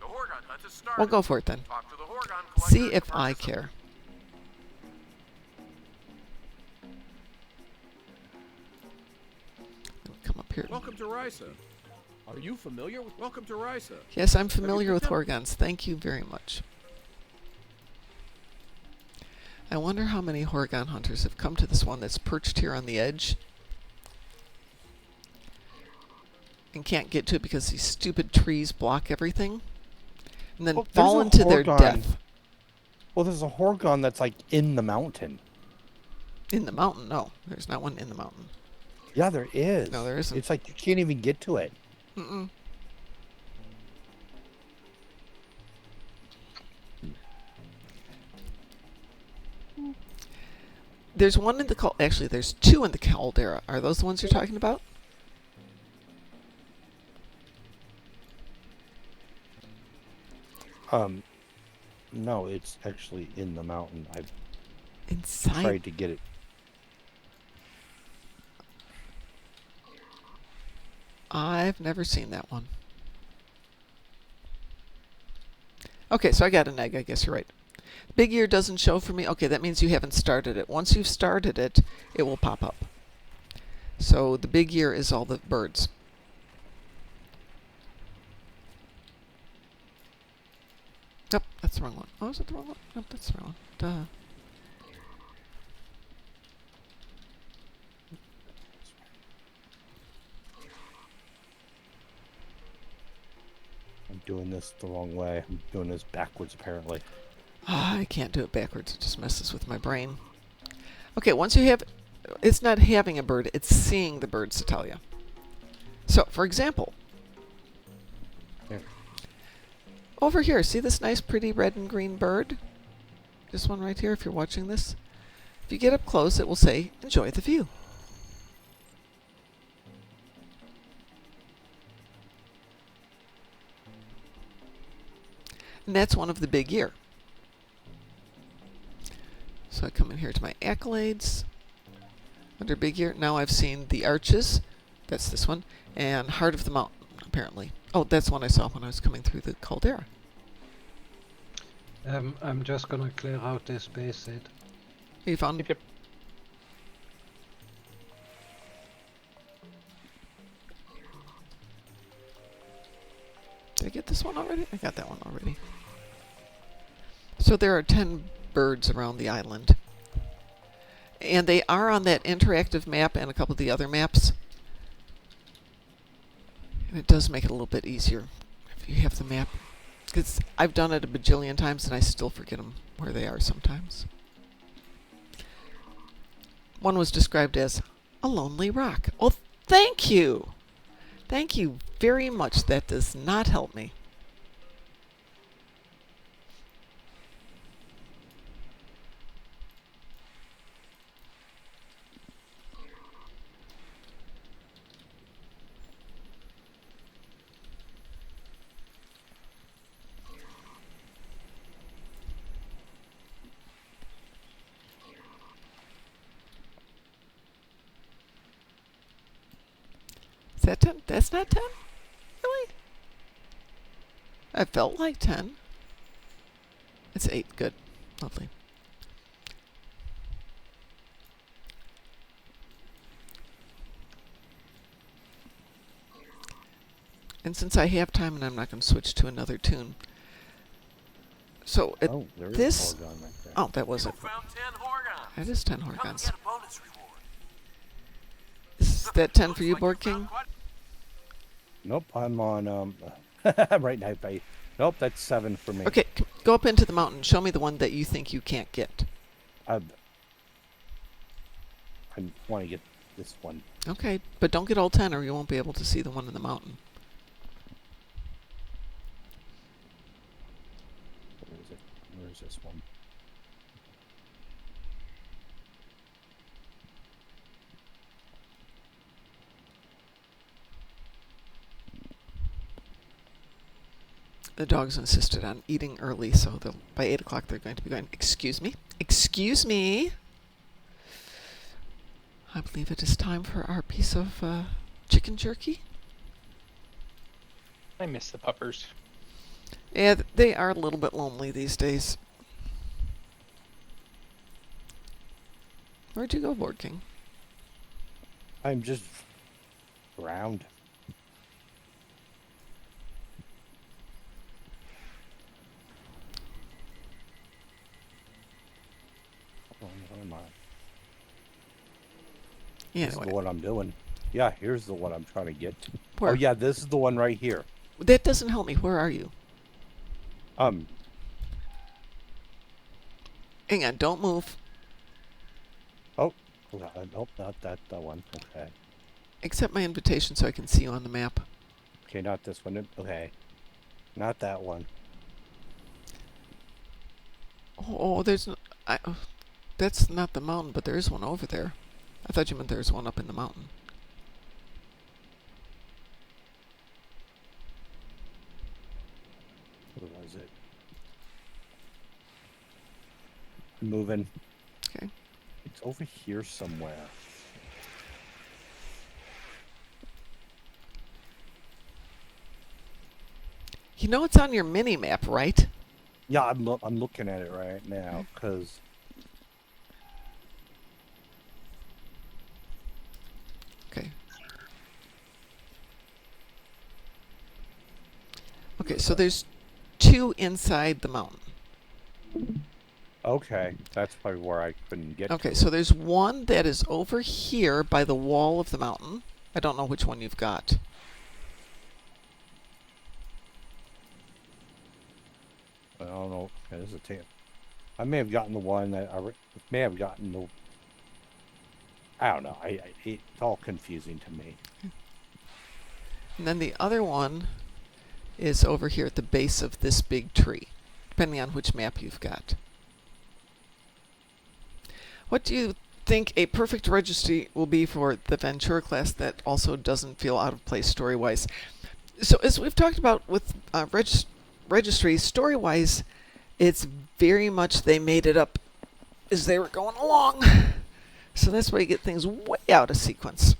The Horgon hunt has started. We'll go for it then. Talk to the Horgon See collector if to I purchase care. Come up here. Welcome to Risa. Are you familiar with Welcome to Risa? Yes, I'm familiar with Horgons. Thank you very much. I wonder how many Horgon hunters have come to this one that's perched here on the edge and can't get to it because these stupid trees block everything, and then fall into their death. Well, there's a Horgon that's like in the mountain. In the mountain? No, there's not one in the mountain. Yeah, there is. No, there isn't. It's like you can't even get to it. Mm-mm. There's one in the actually, there's 2 in the caldera. Are those the ones you're talking about? No, it's actually in the mountain. I've Inside. tried to get it. I've never seen that one. Okay, so I got an egg. I guess you're right. Big ear doesn't show for me. Okay, that means you haven't started it. Once you've started it, it will pop up. So the big ear is all the birds. Nope, that's the wrong one. Oh, is it the wrong one? Nope, that's the wrong one. Duh. I'm doing this the wrong way. I'm doing this backwards, apparently. I can't do it backwards. It just messes with my brain. Okay, once you have... It's not having a bird. It's seeing the birds to tell you. So, for example... Here. Over here, see this nice pretty red and green bird? This one right here, if you're watching this. If you get up close, it will say, enjoy the view. And that's one of the big ear. So I come in here to my accolades. Under big ear, now I've seen the arches. That's this one. And Heart of the Mountain, apparently. Oh, that's one I saw when I was coming through the caldera. I'm just gonna clear out this base set. You found... Yep. Did I get this one already? I got that one already. So there are 10 birds around the island. And they are on that interactive map and a couple of the other maps. And it does make it a little bit easier if you have the map. Because I've done it a bajillion times and I still forget them where they are sometimes. One was described as a lonely rock. Oh, thank you! Thank you very much. That does not help me. Is that 10? That's not 10? Really? I felt like 10. It's 8. Good. Lovely. And since I have time and I'm not going to switch to another tune. So at There is this... a Horgon right there. Oh, that was it. Found 10 Horgons. That is 10 Come and Horgons. get a bonus reward. Is that 10 for you, Looks like Board found King? quite- Nope, I'm on, right now. Nope, that's 7 for me. Okay, Go up into the mountain. Show me the one that you think you can't get. I want to get this one. Okay, but don't get all 10 or you won't be able to see the one in the mountain. Where is it? Where is this one? The dogs insisted on eating early, so by 8 o'clock they're going to be going, excuse me, excuse me. I believe it is time for our piece of chicken jerky. I miss the puppers. Yeah, they are a little bit lonely these days. Where'd you go, Board King? I'm just around. What am I? Yeah, This is anyway. the one I'm doing. Yeah, here's the one I'm trying to get. Where? Oh yeah, this is the one right here. That doesn't help me. Where are you? Hang on, don't move. Nope, not that one. Okay. Accept my invitation so I can see you on the map. Okay, not this one. Okay. Not that one. Oh, there's no... that's not the mountain, but there is one over there. I thought you meant there's one up in the mountain. Where was it? I'm moving. Okay. It's over here somewhere. You know it's on your mini map, right? Yeah, I'm looking at it right now because Okay. Okay, so there's 2 inside the mountain. okay, that's probably where I couldn't get. Okay, to so it. there's one that is over here by the wall of the mountain. I don't know which one you've got. I don't know. Okay, this is a tape. I may have gotten the one that may have gotten the. I don't know. It's all confusing to me. And then the other one is over here at the base of this big tree, depending on which map you've got. What do you think a perfect registry will be for the Ventura class that also doesn't feel out of place story-wise? So as we've talked about with registries, story-wise, it's very much they made it up as they were going along. So that's why you get things way out of sequence.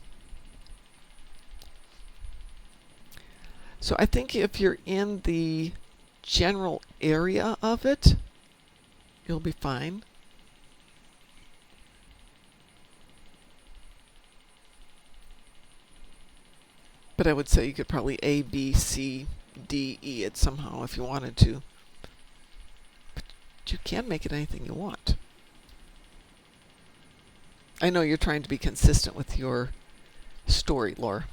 So I think if you're in the general area of it, you'll be fine. But I would say you could probably A, B, C, D, E it somehow if you wanted to. But you can make it anything you want. I know you're trying to be consistent with your story lore.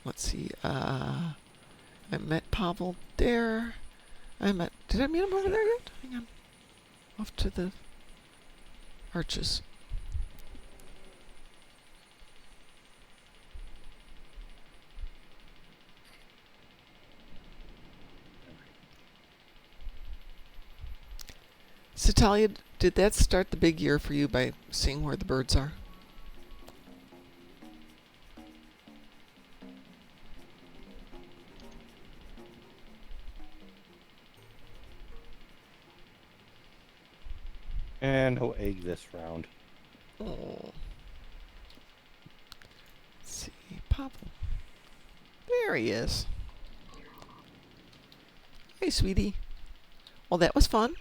Let's see. I met Pavel there. Did I meet him over there yet? Hang on. Off to the arches. So Talia, did that start the big year for you by seeing where the birds are? And he'll egg this round. Oh. Let's see. Pavel. There he is. Hey, sweetie. Well, that was fun.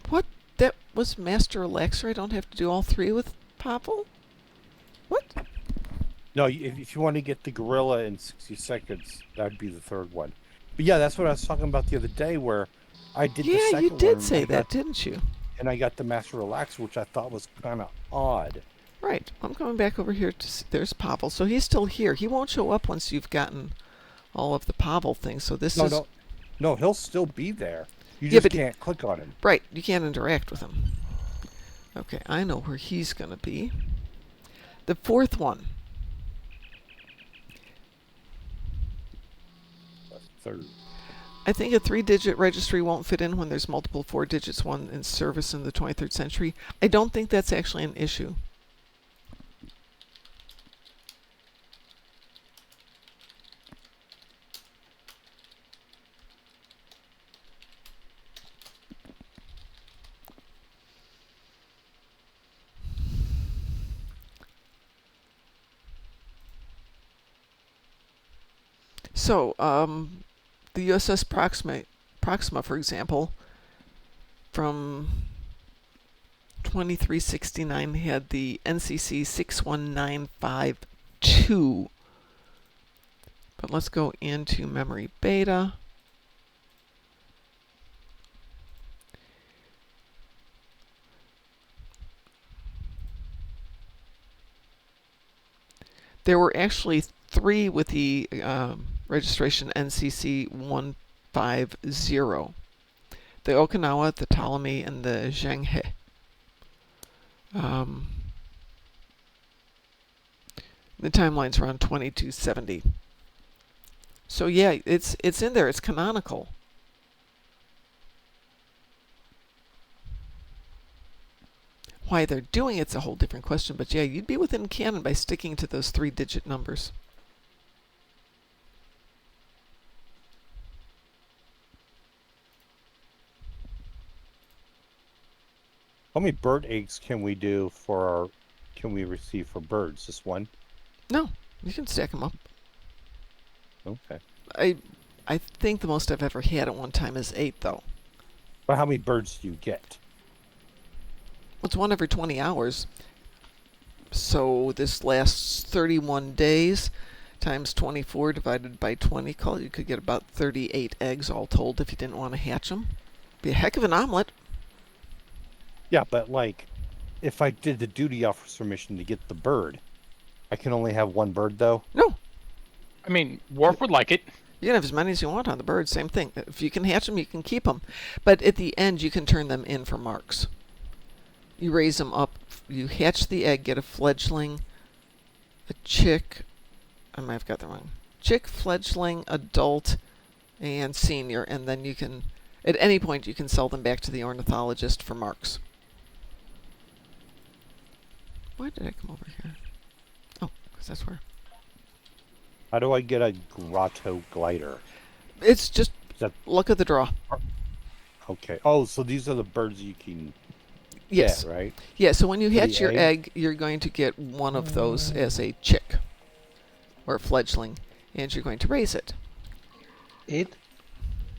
What? That was Master Relaxer? I don't have to do all 3 with Pavel? What? No, if you want to get the gorilla in 60 seconds, that'd be the third one. But yeah, that's what I was talking about the other day, where I did the second one. Yeah, you did and say I that, got- didn't you? And I got the Master Relaxer, which I thought was kind of odd. Right. I'm coming back over here to see. There's Pavel. So he's still here. He won't show up once you've gotten all of the Pavel things. So this No, is no, he'll still be there. You Yeah, just but can't click on him. right. You can't interact with him. Okay, I know where he's going to be. The fourth one. Third. I think a 3-digit registry won't fit in when there's multiple 4 digits, one in service in the 23rd century. I don't think that's actually an issue. So, the USS Proxima, for example, from 2369 had the NCC 61952. But let's go into memory beta. There were actually 3 with the registration NCC 150. The Okinawa, the Ptolemy, and the Zhenghe. The timeline's around 2270. So yeah, it's in there. It's canonical. Why they're doing it's a whole different question. But yeah, you'd be within canon by sticking to those 3-digit numbers. How many bird eggs can we do for our? Can we receive for birds? Just one? No, you can stack them up. Okay. I think the most I've ever had at one time is 8, though. But how many birds do you get? It's 1 every 20 hours. So this lasts 31 days times 24 divided by 20. You could get about 38 eggs all told if you didn't want to hatch them. Be a heck of an omelet. Yeah, but like, if I did the duty officer mission to get the bird, I can only have one bird though? No. I mean, Worf would like it. You can have as many as you want on the bird. Same thing. If you can hatch them, you can keep them. But at the end, you can turn them in for marks. You raise them up. You hatch the egg, get a fledgling, a chick. I might have got that wrong. Chick, fledgling, adult, and senior. And then you can, at any point, you can sell them back to the ornithologist for marks. Why did I come over here? Oh, because that's where. How do I get a grotto glider? It's just That luck of the draw. okay? Oh, so these are the birds you can Yes. get, right? Yeah, so when you For the hatch your egg? egg, you're going to get one of those as a chick or a fledgling, and you're going to raise it. It?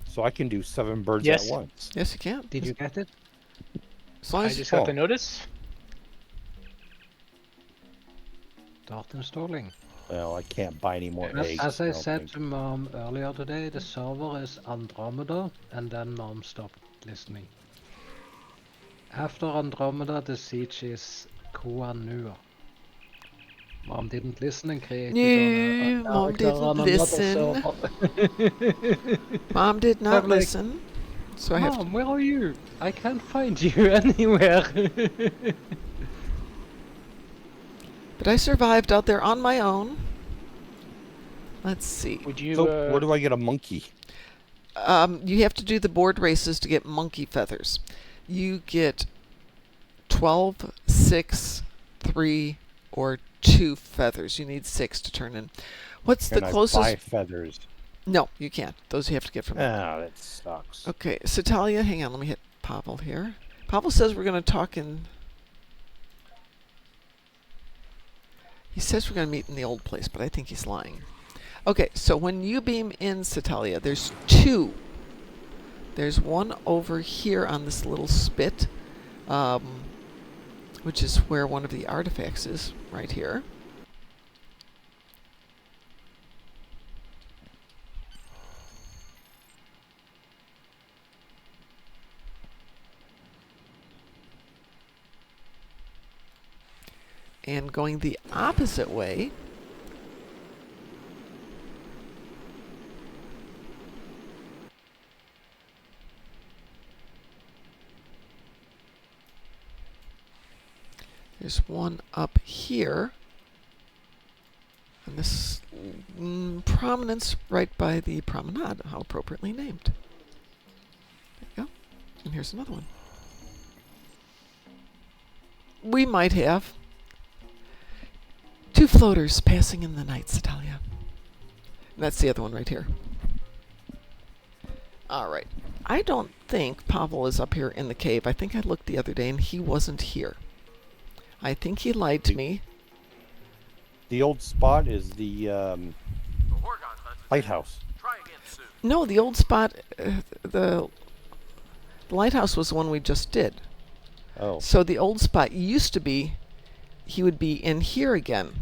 So I can do 7 birds Yes. at once. Yes, you can. Did you get it? As long I as just got Oh. the notice. Start installing. Well, I can't buy any more eggs. As I don't said think. to Mom earlier today, the server is Andromeda, and then Mom stopped listening. After Andromeda, the siege is Kuanur. Mom didn't listen and created No, Mom character didn't on another listen. server. Mom did not I'm like, listen. So I have to. Mom, where are you? I can't find you anywhere. But I survived out there on my own. Let's see. Would you? So where do I get a monkey? You have to do the board races to get monkey feathers. You get 12, 6, 3, or 2 feathers. You need 6 to turn in. What's Can the I closest? buy feathers? No, you can't. Those you have to get from. Ah, that sucks. Okay, so Talia, hang on. Let me hit Pavel here. Pavel says we're going to talk in. He says we're going to meet in the old place, but I think he's lying. Okay, so when you beam in, Satalia, there's 2. There's one over here on this little spit, which is where one of the artifacts is, right here. And going the opposite way, There's one up here. And this prominence right by the promenade, how appropriately named. There you go. And here's another one. We might have 2 floaters passing in the night, Satalia. And that's the other one right here. All right. I don't think Pavel is up here in the cave. I think I looked the other day and he wasn't here. I think he lied to me. The old spot is the lighthouse. No, the old spot, the lighthouse was the one we just did. Oh. So the old spot used to be, he would be in here again.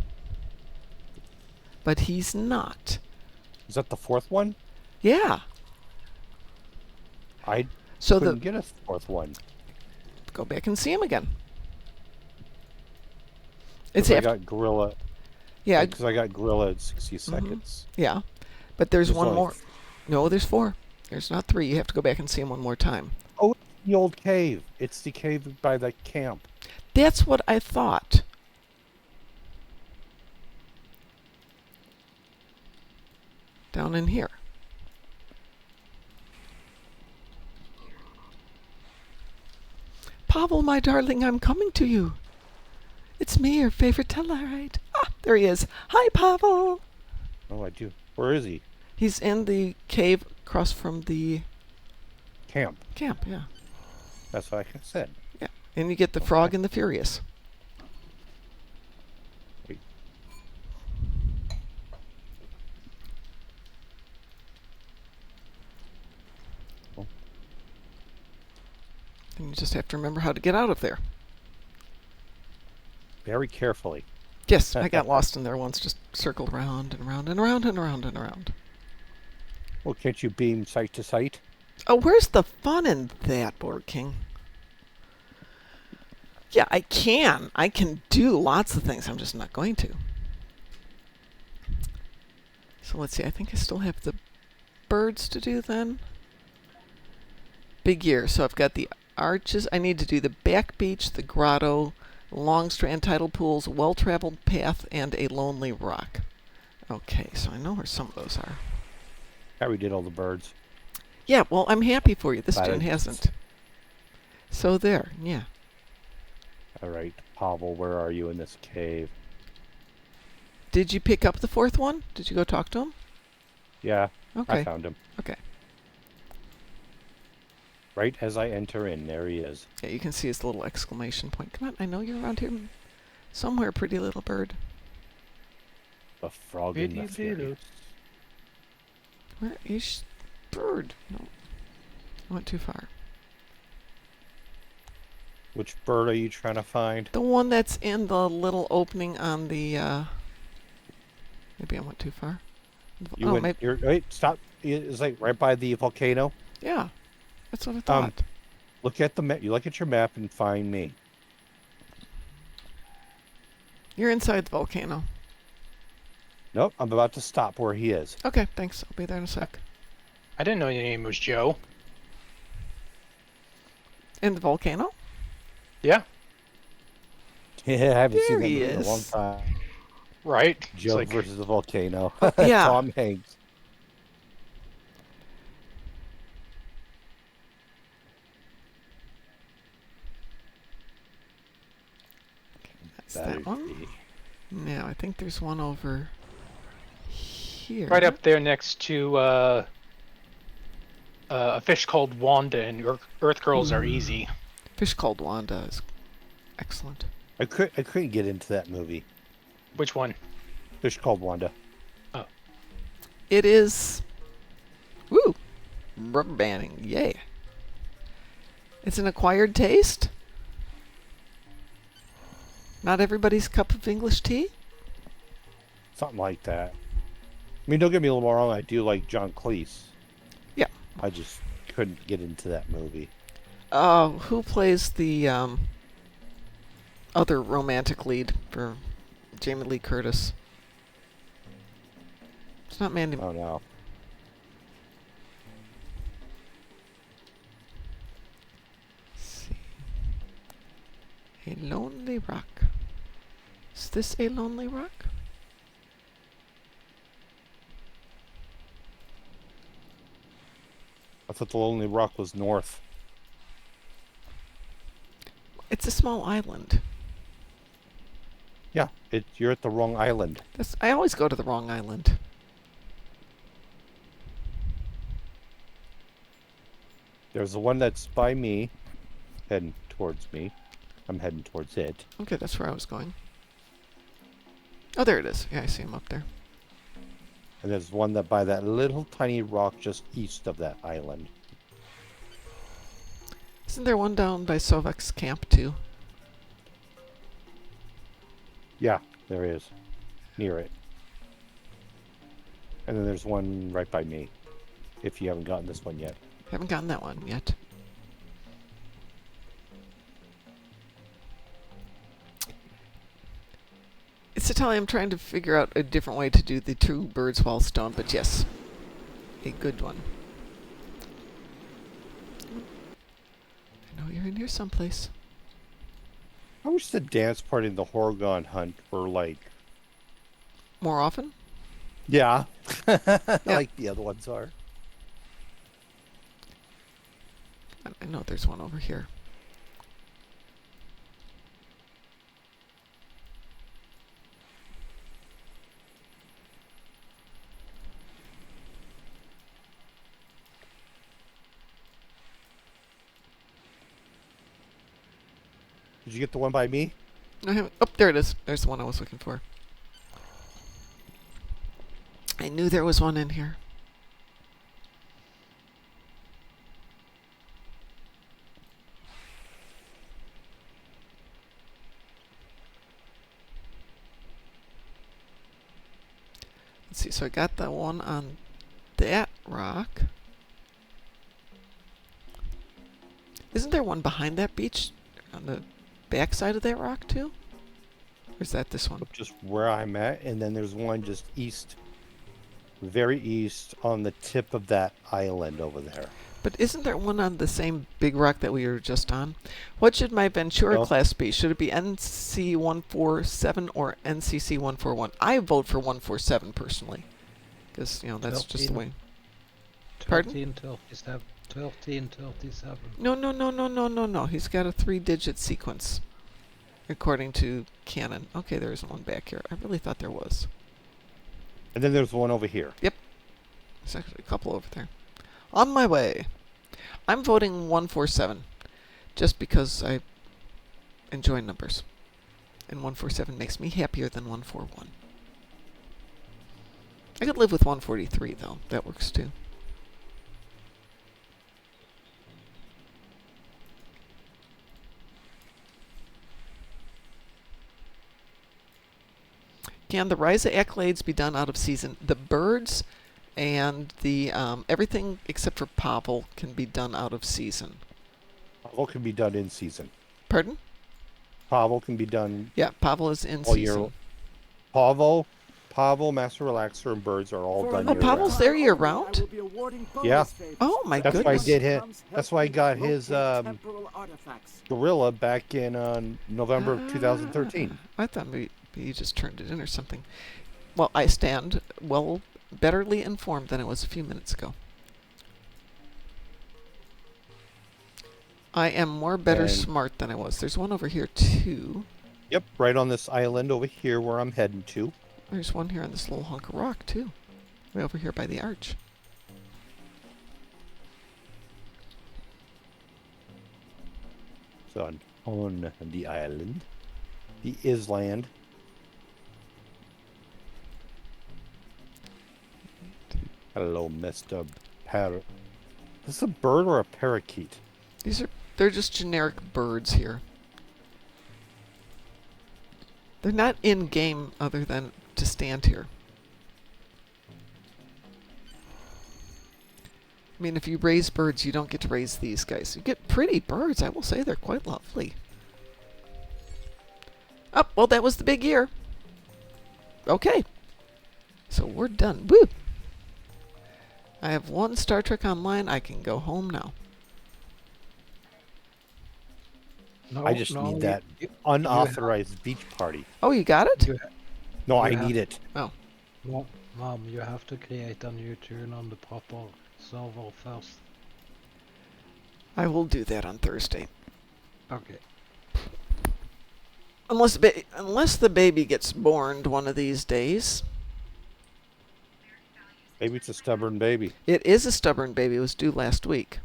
But he's not. Is that the 4th one? Yeah. I So couldn't get a 4th one. go back and see him again. It's 'Cause I after, got gorilla. yeah, Because I got gorilla at 60 seconds. yeah. But there's There's one only more. No, there's 4. There's not 3. You have to go back and see him one more time. Oh, the old cave. It's the cave by the camp. That's what I thought. Down in here. Pavel, my darling, I'm coming to you. It's me, your favorite Telluride. Ah, there he is. Hi, Pavel. Oh, I do. Where is he? He's in the cave across from the Camp. camp, yeah. That's what I said. Yeah. And you get the Frog and the Furious. Wait. Oh. And you just have to remember how to get out of there. Very carefully. Yes, I got lost in there once, just circled around and around and around and around and around. Well, can't you beam site to site? Oh, where's the fun in that, Board King? Yeah, I can. I can do lots of things. I'm just not going to. So let's see. I think I still have the birds to do then. Big year. So I've got the arches. I need to do the back beach, the grotto, long strand tidal pools, well-traveled path, and a lonely rock. Okay, so I know where some of those are. Yeah, we did all the birds. Yeah, well, I'm happy for you. This But Dune hasn't. So there, yeah. All right, Pavel, where are you in this cave? Did you pick up the 4th one? Did you go talk to him? Yeah, Okay. I found him. Okay. Right as I enter in, there he is. Yeah, you can see his little exclamation point. Come on, I know you're around here somewhere, pretty little bird. The frog in the furious. Where is bird? No. I went too far. Which bird are you trying to find? The one that's in the little opening on the, maybe I went too far. You oh, went. maybe, Wait, stop! It's like right by the volcano. yeah. That's what I thought. Look at the map. You look at your map and find me. You're inside the volcano. Nope, I'm about to stop where he is. Okay, thanks. I'll be there in a sec. I didn't know your name was Joe. In the volcano? Yeah, Yeah, I haven't There seen that he movie in a long is. time. right. It's Joe like, versus the volcano. Yeah. Tom Hanks. That's that one. Now, I think there's one over here. right up there next to a fish called Wanda, and Earth Girls are easy. Fish called Wanda is excellent. I couldn't get into that movie. Which one? Fish called Wanda. It is. Woo! Rubber banding. Yay. It's an acquired taste. Not everybody's cup of English tea? Something like that. I mean, don't get me a little wrong. I do like John Cleese. Yeah. I just couldn't get into that movie. Who plays the other romantic lead for Jamie Lee Curtis? It's not Mandy. Oh no. Let's see. A lonely rock. this a lonely rock? I thought the Lonely Rock was north. It's a small island. Yeah, you're at the wrong island. I always go to the wrong island. There's the one that's by me, heading towards me. I'm heading towards it. Okay, that's where I was going. Oh, there it is. Yeah, I see him up there. And there's one that by that little tiny rock just east of that island. Isn't there one down by Sovek's camp, too? Yeah, there is. Near it. And then there's one right by me. If you haven't gotten this one yet. Haven't gotten that one yet. It's a tally. I'm trying to figure out a different way to do the two birds while stone, but yes, a good one. I know you're in here someplace. I wish the dance party and the Horgon hunt were like... More often? Yeah. Like the other ones are. I know there's one over here. Did you get the one by me? I haven't. Oh, there it is. There's the one I was looking for. I knew there was one in here. Let's see. So I got the one on that rock. Isn't there one behind that beach on the back side of that rock too? Or is that this one? Just where I'm at, and then there's one just east, very east, on the tip of that island over there. But isn't there one on the same big rock that we were just on? What should my Ventura No. class be? Should it be NC147 or NCC141? I vote for 147 personally, because that's just the way. Pardon? 1337. No. He's got a 3-digit sequence, according to canon. Okay, there isn't one back here. I really thought there was. And then there's one over here. There's actually a couple over there. On my way. I'm voting 147, just because I enjoy numbers. And 147 makes me happier than 141. I could live with 143, though. That works, too. Can the Risa accolades be done out of season? The birds and the everything except for Pavel can be done out of season. Pavel can be done in season. Pardon? Pavel can be done Yeah, Pavel is in all season. year. Pavel, Master Relaxer, and Birds are all done Oh, year Pavel's round. there year round? Yeah. Oh my That's why I goodness. did hit. That's why I got his gorilla back in November of 2013. I thought maybe he just turned it in or something. Well, I stand betterly informed than I was a few minutes ago. I am more better And- smart than I was. There's one over here too. Yep, right on this island over here where I'm heading to. There's one here on this little hunk of rock too. Way over here by the arch. So on the island, the island. Hello, Mr. Parrot. Is this a bird or a parakeet? They're just generic birds here. They're not in game other than to stand here. I mean, if you raise birds, you don't get to raise these guys. You get pretty birds, I will say. They're quite lovely. Oh, well, that was the big year. Okay. So we're done. Woo! I have one Star Trek Online. I can go home now. No, I just no, need that you unauthorized beach party. Oh, you got it? you No, I You have- need it. Oh, Mom, you have to create a new tune on the proper server first. I will do that on Thursday. Okay. Unless the baby gets born one of these days. Maybe it's a stubborn baby. It is a stubborn baby. It was due last week.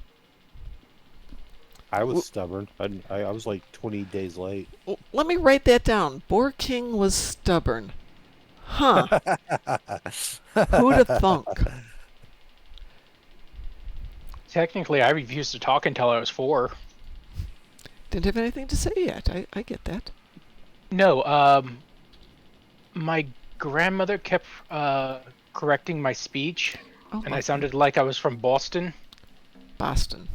I was Wh- stubborn. I was like 20 days late. Let me write that down. Boar King was stubborn. Huh. Who'da thunk? Technically, I refused to talk until I was 4. Didn't have anything to say yet. I get that. No, my grandmother kept correcting my speech, Oh, and I lovely. sounded like I was from Boston. Boston.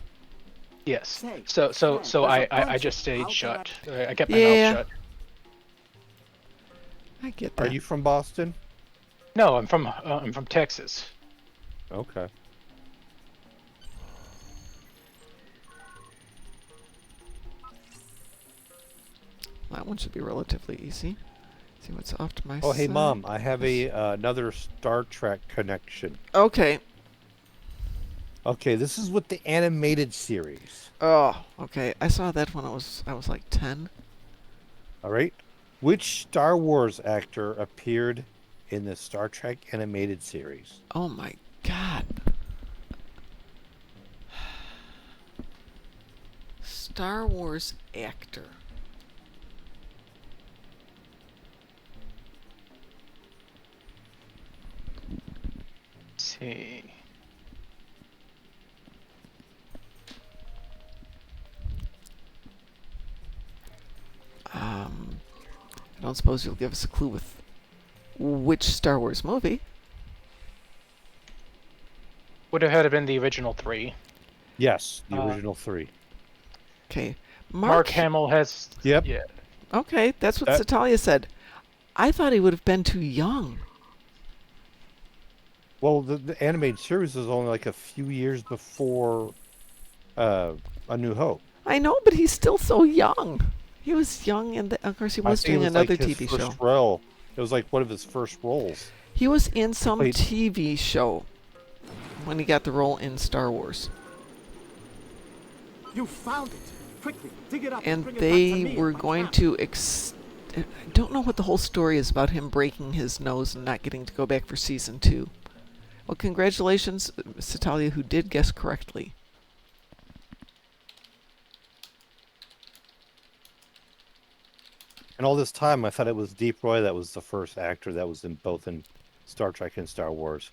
Yes. Say, So Fred, I there's a bunch I of just stayed how shut. can I kept my Yeah. mouth shut. I get Are that. you from Boston? No, I'm from Texas. Okay. That one should be relatively easy. See what's off to my Oh, hey, side. Mom, I have a another Star Trek connection. Okay. Okay, this is with the animated series. Oh, okay. I saw that when I was like 10. All right. Which Star Wars actor appeared in the Star Trek animated series? Oh my god. Star Wars actor. Let's see. I don't suppose you'll give us a clue with which Star Wars movie. Would have had been the original 3. Yes, the Uh, original 3. Okay. Mark Hamill has. Yep. Yeah. Okay, that's what That- Satalia said. I thought he would have been too young. Well, the animated series is only like a few years before A New Hope. I know, but he's still so young. He was young, and of course, he I was think it doing was like another his TV first show. role. It was like one of his first roles. He was in some Played- TV show when he got the role in Star Wars. You found it. Quickly, dig it up And bring it back to they me were in my going cabin. to I don't know what the whole story is about him breaking his nose and not getting to go back for season 2. Well, congratulations, Satalia, who did guess correctly. And all this time, I thought it was Deep Roy that was the first actor that was in both in Star Trek and Star Wars.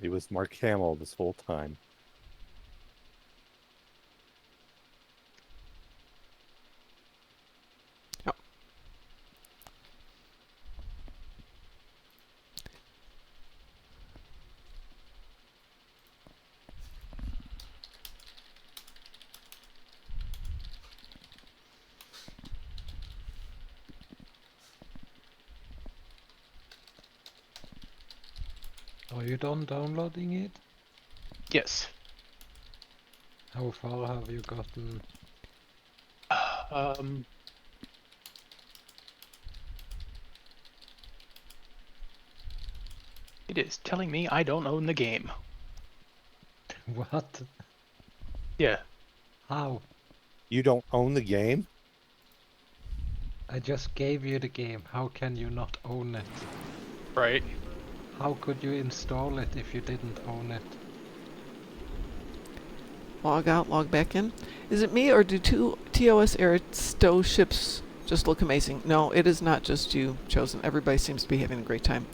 He was Mark Hamill this whole time. Yep. Are you done downloading it? Yes. How far have you gotten? Um. It is telling me I don't own the game. What? Yeah. How? You don't own the game? I just gave you the game. How can you not own it? Right. How could you install it if you didn't own it? Log out, log back in. Is it me, or do two TOS era stow ships just look amazing? No, it is not just you, Chosen. Everybody seems to be having a great time.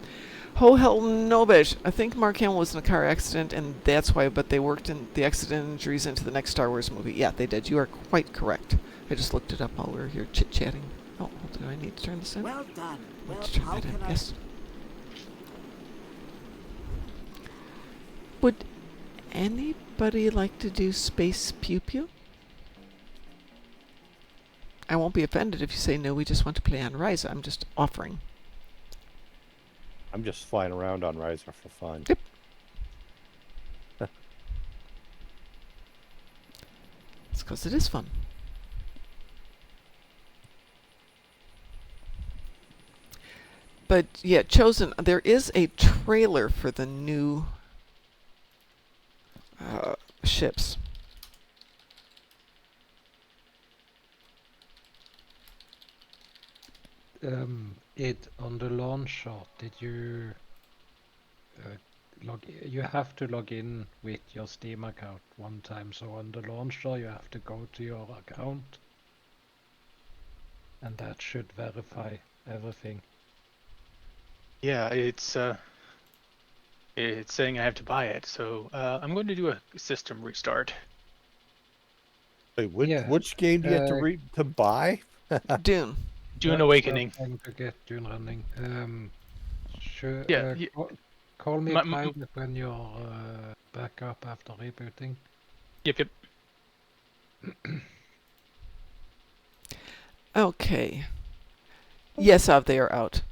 Ho hell no, bitch. I think Mark Hamill was in a car accident, and that's why, but they worked in the accident injuries into the next Star Wars movie. Yeah, they did. You are quite correct. I just looked it up while we were here chit-chatting. Oh, do I need to turn this in? Well done. Well, Let's turn how that in. can I... Yes. Would anybody like to do Space Pew Pew? I won't be offended if you say no, we just want to play on Risa. I'm just offering. I'm just flying around on Riser for fun. Yep. because it is fun. But yeah, Chosen, there is a trailer for the new ships. It on the launcher. Did you you have to log in with your Steam account one time. So on the launcher, you have to go to your account, and that should verify everything. Yeah, it's saying I have to buy it, so I'm going to do a system restart. Wait, Yeah, which game do you have to buy? Dune. Dune Awakening. Trying to get Dune running. Sure. Yeah, Call me my- private when you're back up after rebooting. yep. Okay. Yes, they are out.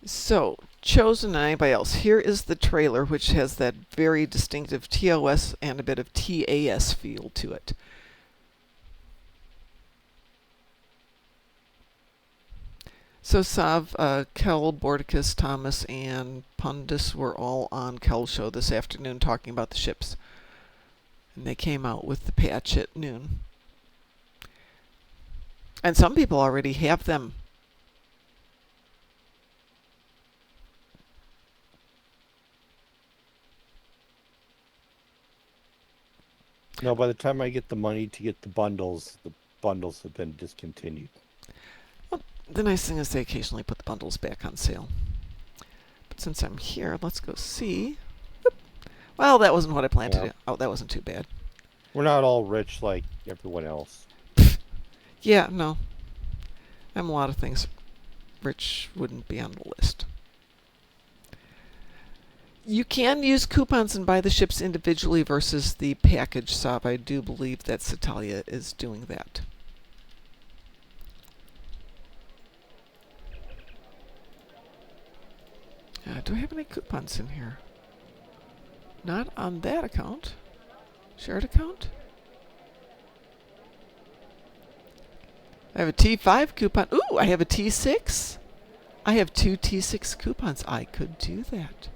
So, Chosen and anybody else. Here is the trailer, which has that very distinctive TOS and a bit of TAS feel to it. So Sav, Kel, Bordicus, Thomas, and Pundus were all on Kel's show this afternoon talking about the ships. And they came out with the patch at noon. And some people already have them. No, by the time I get the money to get the bundles have been discontinued. Well, the nice thing is they occasionally put the bundles back on sale. But since I'm here, let's go see. Whoop. Well, that wasn't what I planned to do. Oh, that wasn't too bad. We're not all rich like everyone else. Yeah, no. I'm a lot of things. Rich wouldn't be on the list. You can use coupons and buy the ships individually versus the package sub. I do believe that Satalia is doing that. Do I have any coupons in here? Not on that account. Shared account? I have a T5 coupon. Ooh, I have a T6. I have 2 T6 coupons. I could do that.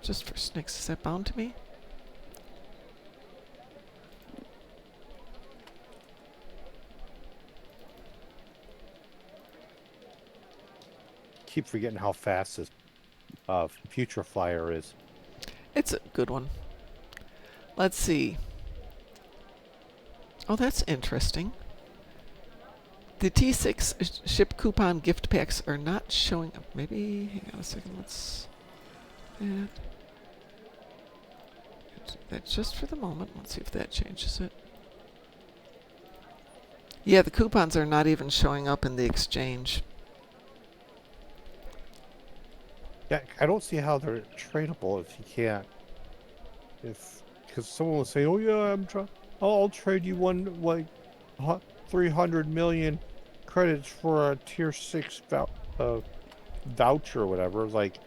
Just for snicks. Is that bound to me? Keep forgetting how fast this Future Flyer is. It's a good one. Let's see. Oh, that's interesting. The T6 ship coupon gift packs are not showing up. Maybe, hang on a second, let's... That just for the moment. Let's see if that changes it. Yeah, the coupons are not even showing up in the exchange. Yeah, I don't see how they're tradable if you can't. Because someone will say, "Oh yeah, I'll trade you 300 million credits for a tier 6 voucher or whatever." Like,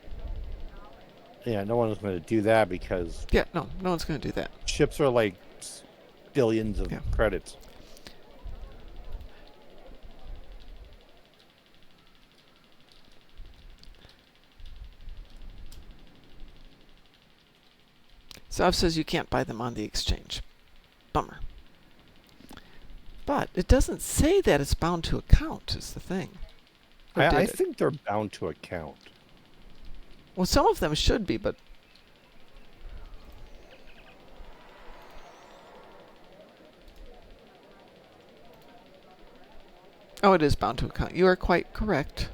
yeah, no one's going to do that because Yeah, no one's going to do that. ships are like billions of credits. Sav says you can't buy them on the exchange. Bummer. But it doesn't say that it's bound to account, is the thing. I think they're bound to account. Well, some of them should be, but... Oh, it is bound to account. You are quite correct.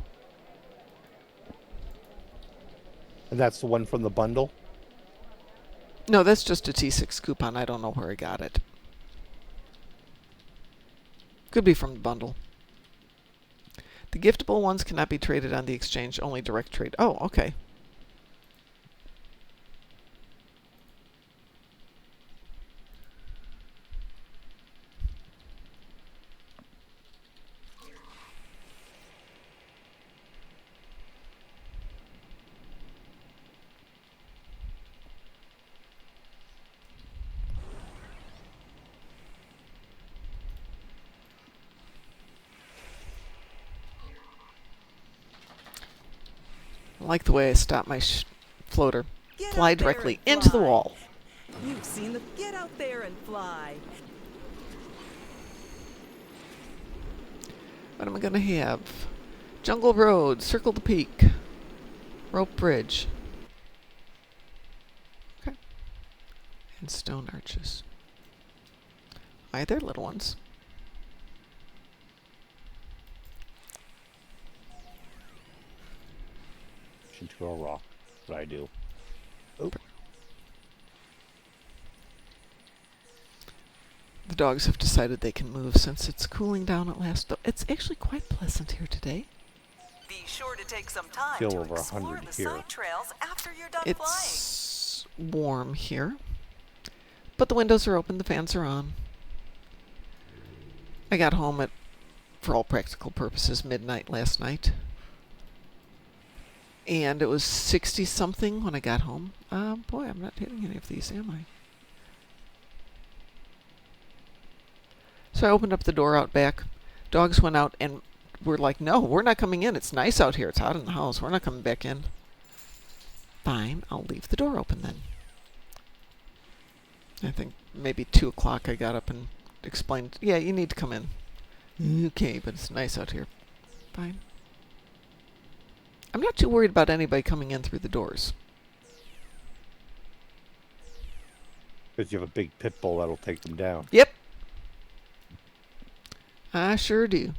And that's the one from the bundle? No, that's just a T6 coupon. I don't know where I got it. Could be from the bundle. The giftable ones cannot be traded on the exchange, only direct trade. Oh, okay. I like the way I stopped my floater. Get Fly out there directly and into the fly. wall. You've seen the. Get out there and fly. What am I going to have? Jungle Road, Circle the Peak, Rope Bridge. Okay. And stone arches. Aye, they're little ones. Into a rock. What I do. Oh. The dogs have decided they can move since it's cooling down at last. Though it's actually quite pleasant here today. Be sure to take some time Feel to over explore 100 the here. side trails after you're done It's warm here, but the windows are open, the fans are on. I got home at, for all practical purposes, midnight last night. And it was 60-something when I got home. Boy, I'm not hitting any of these, am I? So I opened up the door out back. Dogs went out and were like, no, we're not coming in. It's nice out here. It's hot in the house. We're not coming back in. Fine, I'll leave the door open then. I think maybe 2 o'clock I got up and explained, yeah, you need to come in. Okay, but it's nice out here. Fine. I'm not too worried about anybody coming in through the doors. Because you have a big pit bull that'll take them down. Yep. I sure do.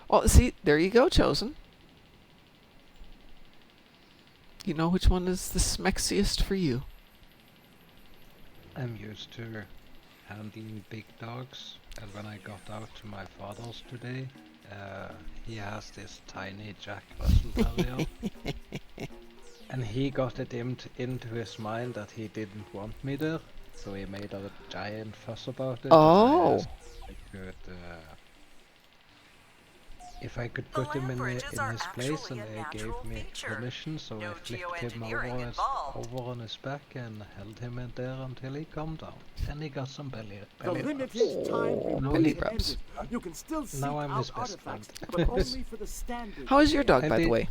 Oh, see, there you go, Chosen. You know which one is the smexiest for you. I'm used to handling big dogs, and when I got out to my father's today, he has this tiny Jack Russell Terrier, and he got it into his mind that he didn't want me there, so he made a giant fuss about it. Oh. If I could put him in his place, and they gave me permission, so I flipped him over on his back and held him in there until he calmed down. And he got some belly The rubs. limited time No belly period rubs. ended. You can still seek Now I'm out his best artifacts, friend. but only for the standard. How is your dog, I'll by the be- way?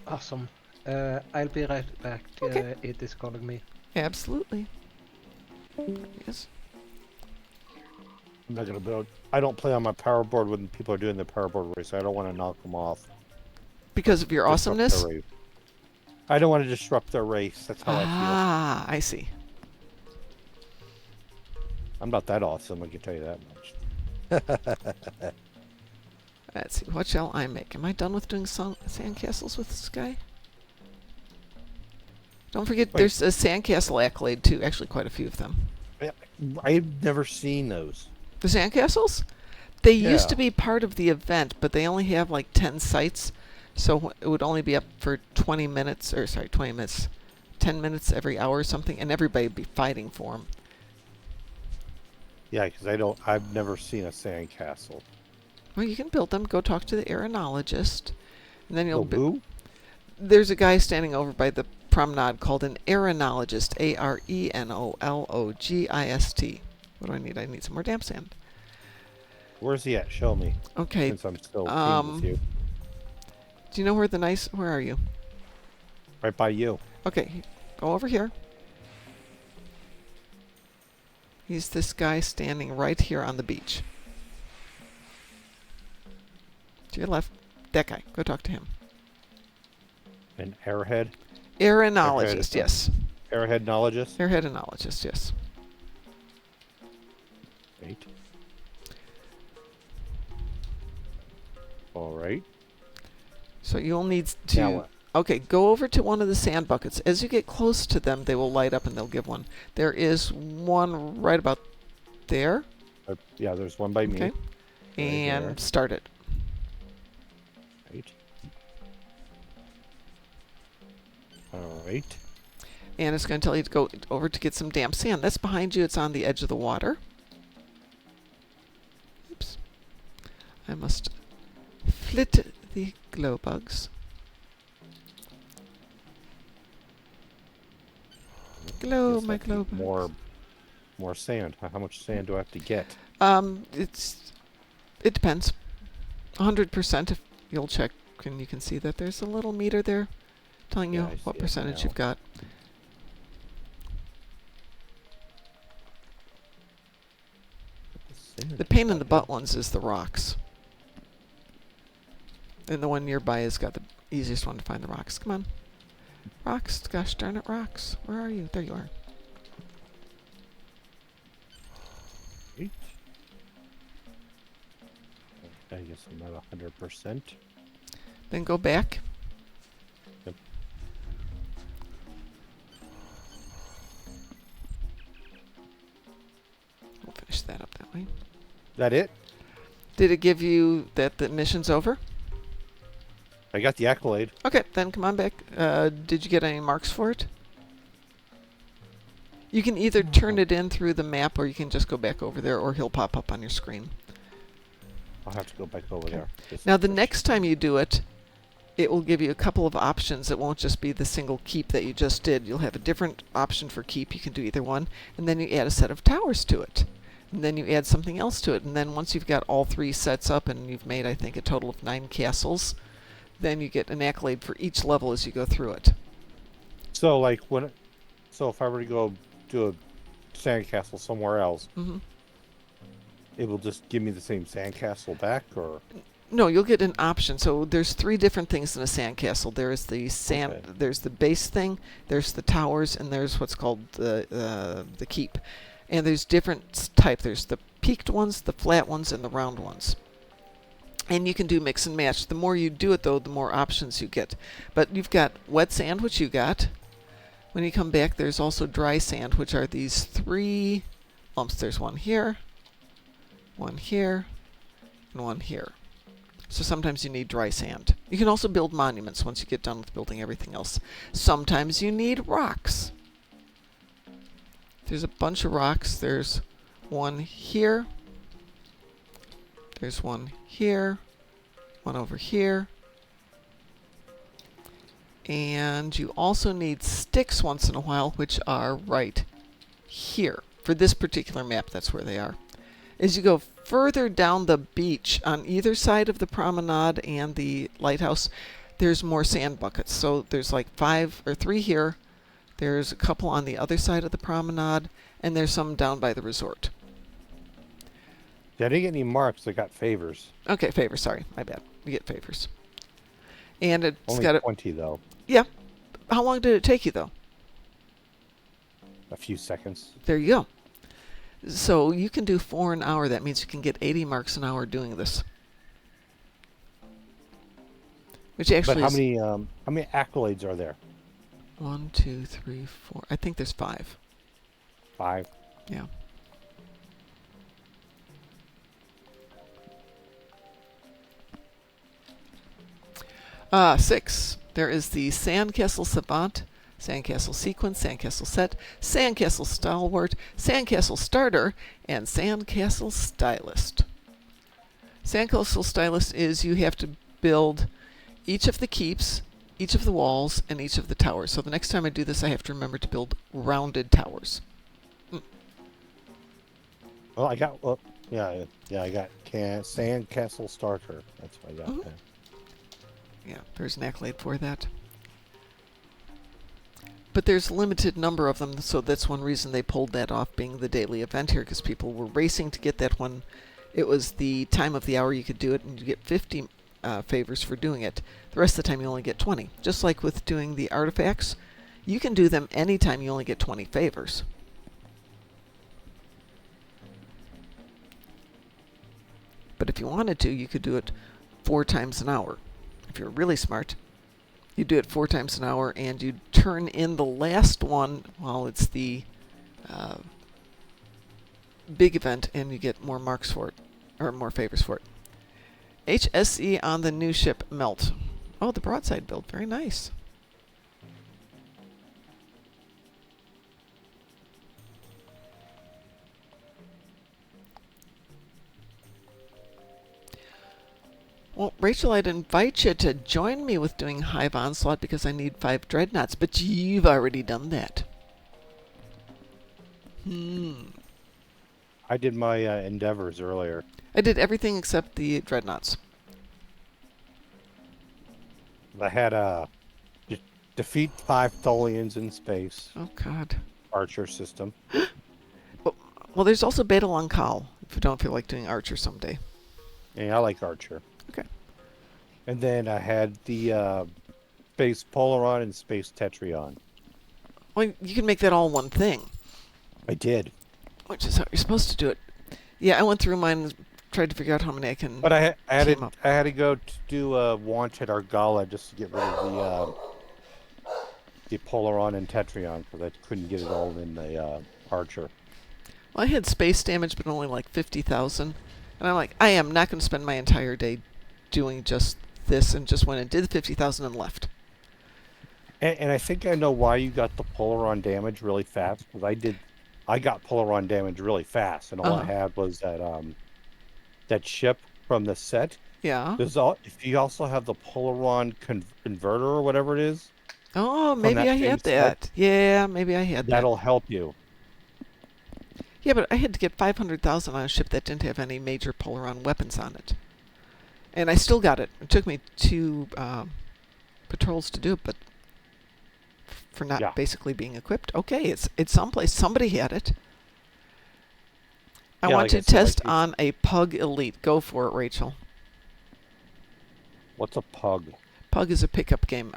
Awesome. I'll be right back. Okay. It is calling me. Absolutely. Yes. I'm not gonna build. I don't play on my power board when people are doing the power board race. I don't want to knock them off. Because of your Disrupt their awesomeness? race. I don't want to disrupt their race. That's how Ah, I see. I feel. I'm not that awesome. I can tell you that much. Let's see. What shall I make? Am I done with doing sandcastles with this guy? Don't forget, Wait. there's a sandcastle accolade too. Actually, quite a few of them. I've never seen those. The sandcastles? They used to Yeah. be part of the event, but they only have like 10 sites, so it would only be up for 20 minutes, or sorry, 20 minutes, 10 minutes every hour or something, and everybody would be fighting for them. Yeah, because I've never seen a sandcastle. Well, you can build them. Go talk to the aeronologist, and then you'll. Who? There's a guy standing over by the promenade called an aeronologist. Arenologist. What do I need? I need some more damp sand. Where's he at? Show me. Okay. Since I'm still teaming with you. Do you know where where are you? Right by you. Okay, go over here. He's this guy standing right here on the beach. To your left. That guy. Go talk to him. An airhead? Aeronologist, yes. Airheadnologist? Airheadologist, yes. Right. All right. So you'll need Now to... what? Okay, go over to one of the sand buckets. As you get close to them, they will light up and they'll give one. There is one right about there. Yeah, there's one by me. Okay. And there. start it. Right. All right. And it's going to tell you to go over to get some damp sand. That's behind you. It's on the edge of the water. Oops. I must flit the glow bugs. Glow, Guess my I need glow bugs. more sand? How much sand do I have to get? It depends. 100% if you'll check and you can see that there's a little meter there telling Yeah, you I what see it percentage now. you've got. The pain in the butt ones is the rocks. And the one nearby has got the easiest one to find the rocks. Come on. Rocks. Gosh darn it, rocks. Where are you? There you are. Eight. I guess I'm not 100%. Then go back. Yep. We'll finish that up that way. That it? Did it give you that the mission's over? I got the accolade. Okay, then come on back. Did you get any marks for it? You can either turn it in through the map or you can just go back over there or he'll pop up on your screen. I'll have to go back over there. Now the next time you do it, it will give you a couple of options. It won't just be the single keep that you just did. You'll have a different option for keep. You can do either one. And then you add a set of towers to it. And then you add something else to it. And then once you've got all 3 sets up and you've made, I think, a total of 9 castles, then you get an accolade for each level as you go through it. So, like, if I were to go do a sandcastle somewhere else, it will just give me the same sandcastle back, or? No, you'll get an option. So there's 3 different things in a sandcastle. There is the sand, Okay. there's the base thing, there's the towers, and there's what's called the keep. And there's different type. There's the peaked ones, the flat ones, and the round ones. And you can do mix and match. The more you do it, though, the more options you get. But you've got wet sand, which you got. When you come back, there's also dry sand, which are these 3 lumps. There's one here, and one here. So sometimes you need dry sand. You can also build monuments once you get done with building everything else. Sometimes you need rocks. There's a bunch of rocks. There's one here. There's one here. One over here. And you also need sticks once in a while, which are right here. For this particular map, that's where they are. As you go further down the beach, on either side of the promenade and the lighthouse, there's more sand buckets. So there's like 5 or 3 here. There's a couple on the other side of the promenade, and there's some down by the resort. Yeah, I didn't get any marks. I got favors. Okay, favors. Sorry, my bad. You get favors. And it's Only got 20, though. Yeah. How long did it take you, though? A few seconds. There you go. So you can do 4 an hour. That means you can get 80 marks an hour doing this. Which actually But how is many accolades are there? 1, 2, 3, 4. I think there's 5. 5. Yeah. Six. There is the Sandcastle Savant, Sandcastle Sequence, Sandcastle Set, Sandcastle Stalwart, Sandcastle Starter, and Sandcastle Stylist. Sandcastle Stylist is you have to build each of the keeps, each of the walls, and each of the towers. So the next time I do this, I have to remember to build rounded towers. Well, I got. Well, yeah. I got Sandcastle Starter. That's what I got. Mhm. Yeah, there's an accolade for that. But there's a limited number of them, so that's one reason they pulled that off being the daily event here, because people were racing to get that one. It was the time of the hour you could do it, and you get 50 favors for doing it. The rest of the time you only get 20. Just like with doing the artifacts, you can do them anytime you only get 20 favors. But if you wanted to, you could do it 4 times an hour. If you're really smart, you do it 4 times an hour, and you turn in the last one while it's the big event, and you get more marks for it, or more favors for it. HSE on the new ship Melt. Oh, the broadside build, very nice. Well, Rachel, I'd invite you to join me with doing Hive Onslaught because I need 5 dreadnoughts, but you've already done that. I did my endeavors earlier. I did everything except the dreadnoughts. I had defeat 5 Tholians in space. Oh, God. Archer system. Well, there's also Battle on Kal, if you don't feel like doing Archer someday. Yeah, I like Archer. Okay. And then I had the Space Polaron and Space Tetrion. Well, you can make that all one thing, I did. which is how you're supposed to do it. Yeah, I went through mine and tried to figure out how many I can But I had team up. I had to go to do Wanted Argala just to get rid of the Polaron and Tetrion because I couldn't get it all in the Archer. Well, I had space damage, but only like 50,000. And I'm like, I am not going to spend my entire day doing just this, and just went and did 50,000 and left. And I think I know why you got the Polaron damage really fast because I got Polaron damage really fast, and all I had was that ship from the set. Yeah. If you also have the Polaron converter or whatever it is. Oh, maybe that I same had set, that. Yeah, maybe I had that. that'll help you. Yeah, but I had to get 500,000 on a ship that didn't have any major Polaron weapons on it. And I still got it. It took me 2 patrols to do it, but for not basically being equipped. Okay, it's someplace. Somebody had it. I Yeah, want like to I said, test on a Pug Elite. Go for it, Rachel. What's a Pug? Pug is a pickup game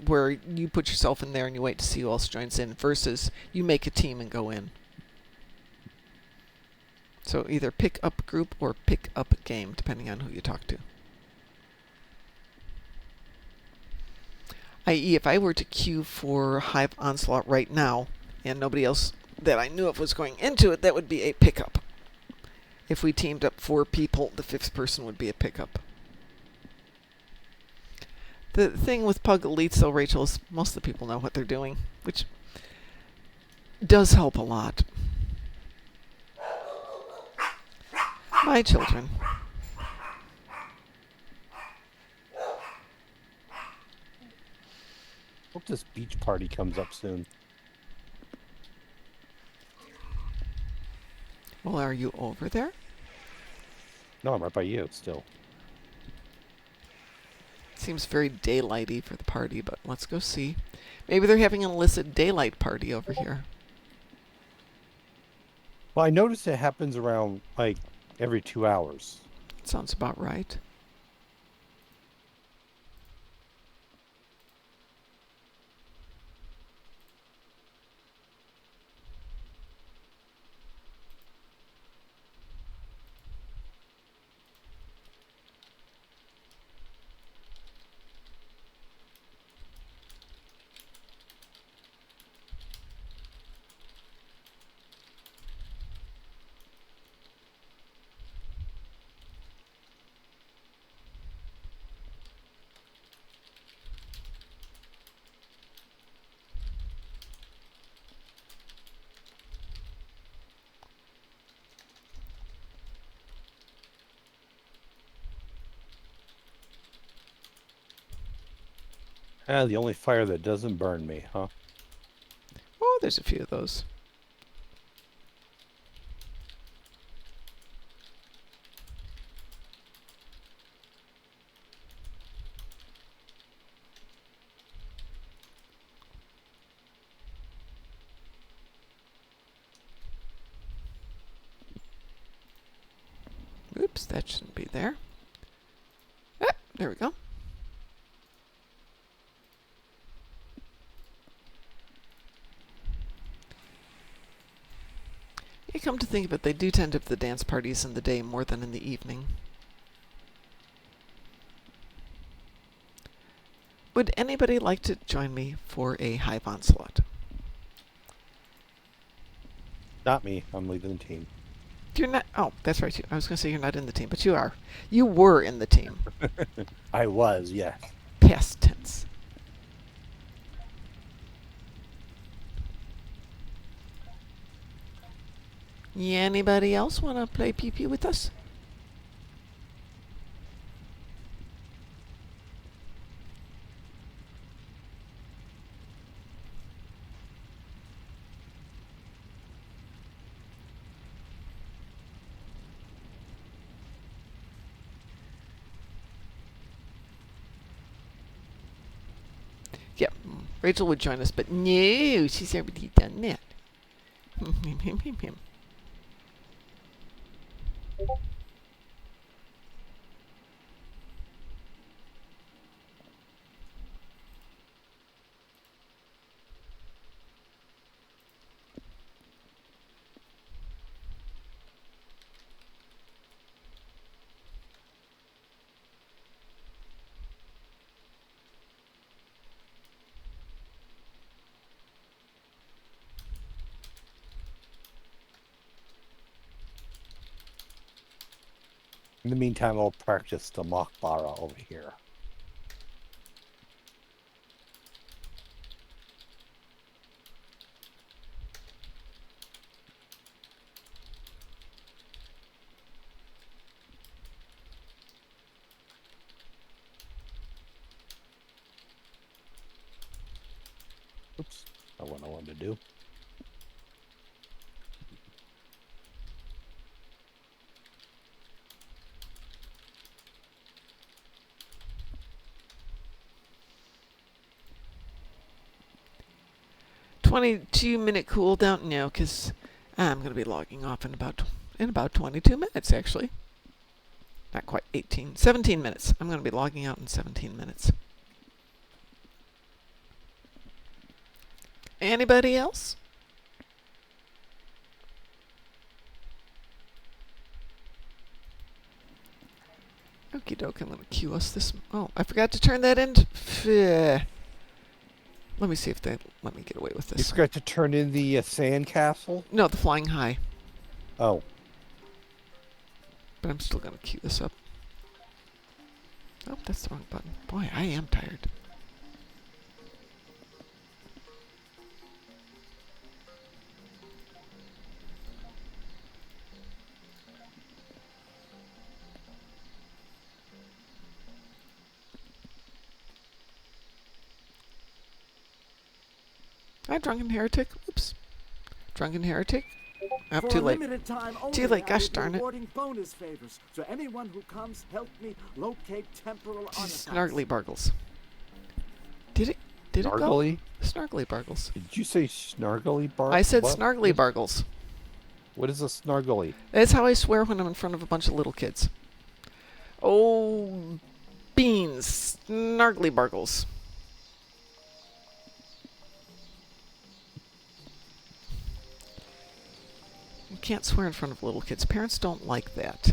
where you put yourself in there and you wait to see who else joins in, versus you make a team and go in. So either pick up group or pick up game, depending on who you talk to. I.e., if I were to queue for Hive Onslaught right now, and nobody else that I knew of was going into it, that would be a pickup. If we teamed up 4 people, the 5th person would be a pickup. The thing with Pug Elites, though, Rachel, is most of the people know what they're doing, which does help a lot. My children. Hope this beach party comes up soon. Well, are you over there? No, I'm right by you still. Seems very daylighty for the party, but let's go see. Maybe they're having an illicit daylight party over here. Well, I noticed it happens around, like, every 2 hours. Sounds about right. Ah, the only fire that doesn't burn me, huh? Oh, there's a few of those. Oops, that shouldn't be there. Ah, there we go. You come to think of it, they do tend to have the dance parties in the day more than in the evening. Would anybody like to join me for a Hive Onslaught? Not me. I'm leaving the team. You're not. Oh, that's right. I was going to say you're not in the team, but you are. You were in the team. I was, yes. Past tense. Yeah, anybody else want to play PP with us? Rachel would join us, but no, she's already done that. In the meantime, I'll practice the Machbara over here. Oops, not what I wanted to do. "22-minute cooldown." No, because I'm going to be logging off in about 22 minutes, actually. Not quite 18. 17 minutes. I'm going to be logging out in 17 minutes. Anybody else? Okie doke, I'm going to queue us this. Oh, I forgot to turn that in. Let me see if they let me get away with You this. forgot to turn in the sand castle? No, the flying high. Oh. But I'm still going to queue this up. Oh, that's the wrong button. Boy, I am tired. Hi, Drunken Heretic. Oops. Drunken Heretic. Up For too a late. limited time only, Too late, I gosh will be darn it. awarding bonus favors. So anyone who comes, help me locate temporal artifacts. Snargly Bargles. Did it go? Snargly? Snargly Bargles. Did you say snargly bar? I said what? Snargly Bargles. What is a snargly? That's how I swear when I'm in front of a bunch of little kids. Oh, beans. Snargly Bargles. You can't swear in front of little kids. Parents don't like that.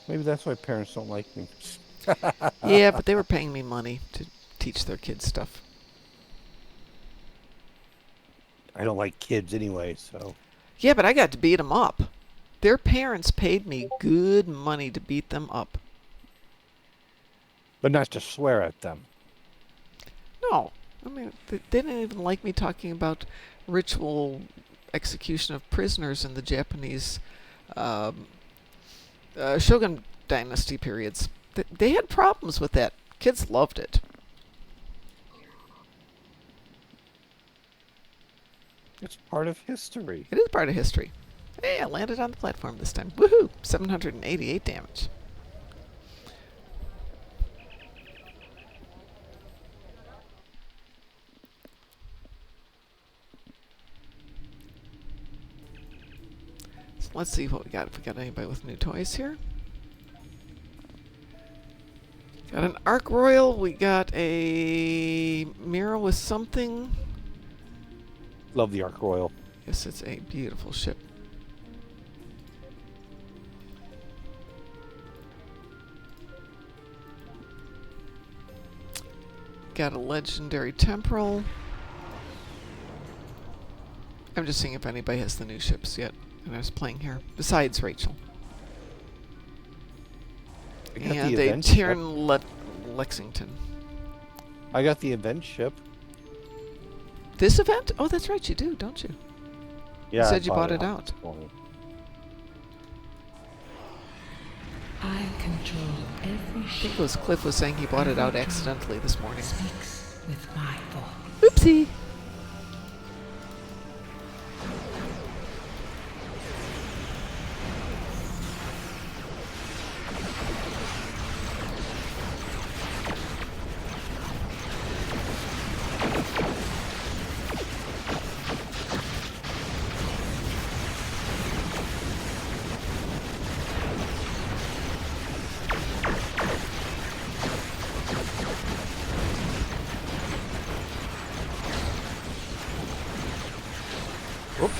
Maybe that's why parents don't like me. Yeah, but they were paying me money to teach their kids stuff. I don't like kids anyway, so. Yeah, but I got to beat them up. Their parents paid me good money to beat them up. But not to swear at them. No. I mean, they didn't even like me talking about ritual execution of prisoners in the Japanese Shogun Dynasty periods. They had problems with that. Kids loved it. It's part of history. It is part of history. Hey, I landed on the platform this time. Woohoo! 788 damage. So let's see what we got. If we got anybody with new toys here. Got an Arc Royal. We got a mirror with something. Love the Ark Royal. Yes, it's a beautiful ship. Got a legendary temporal. I'm just seeing if anybody has the new ships yet. And I was playing here. Besides Rachel. I got And the a event ship. Tyrion Lexington. I got the event ship. This event? Oh, that's right, you do, don't you? Yeah, said I you bought it out. this morning. I control every I think ship it was Cliff was saying he bought it out accidentally this morning. speaks with my voice. Oopsie!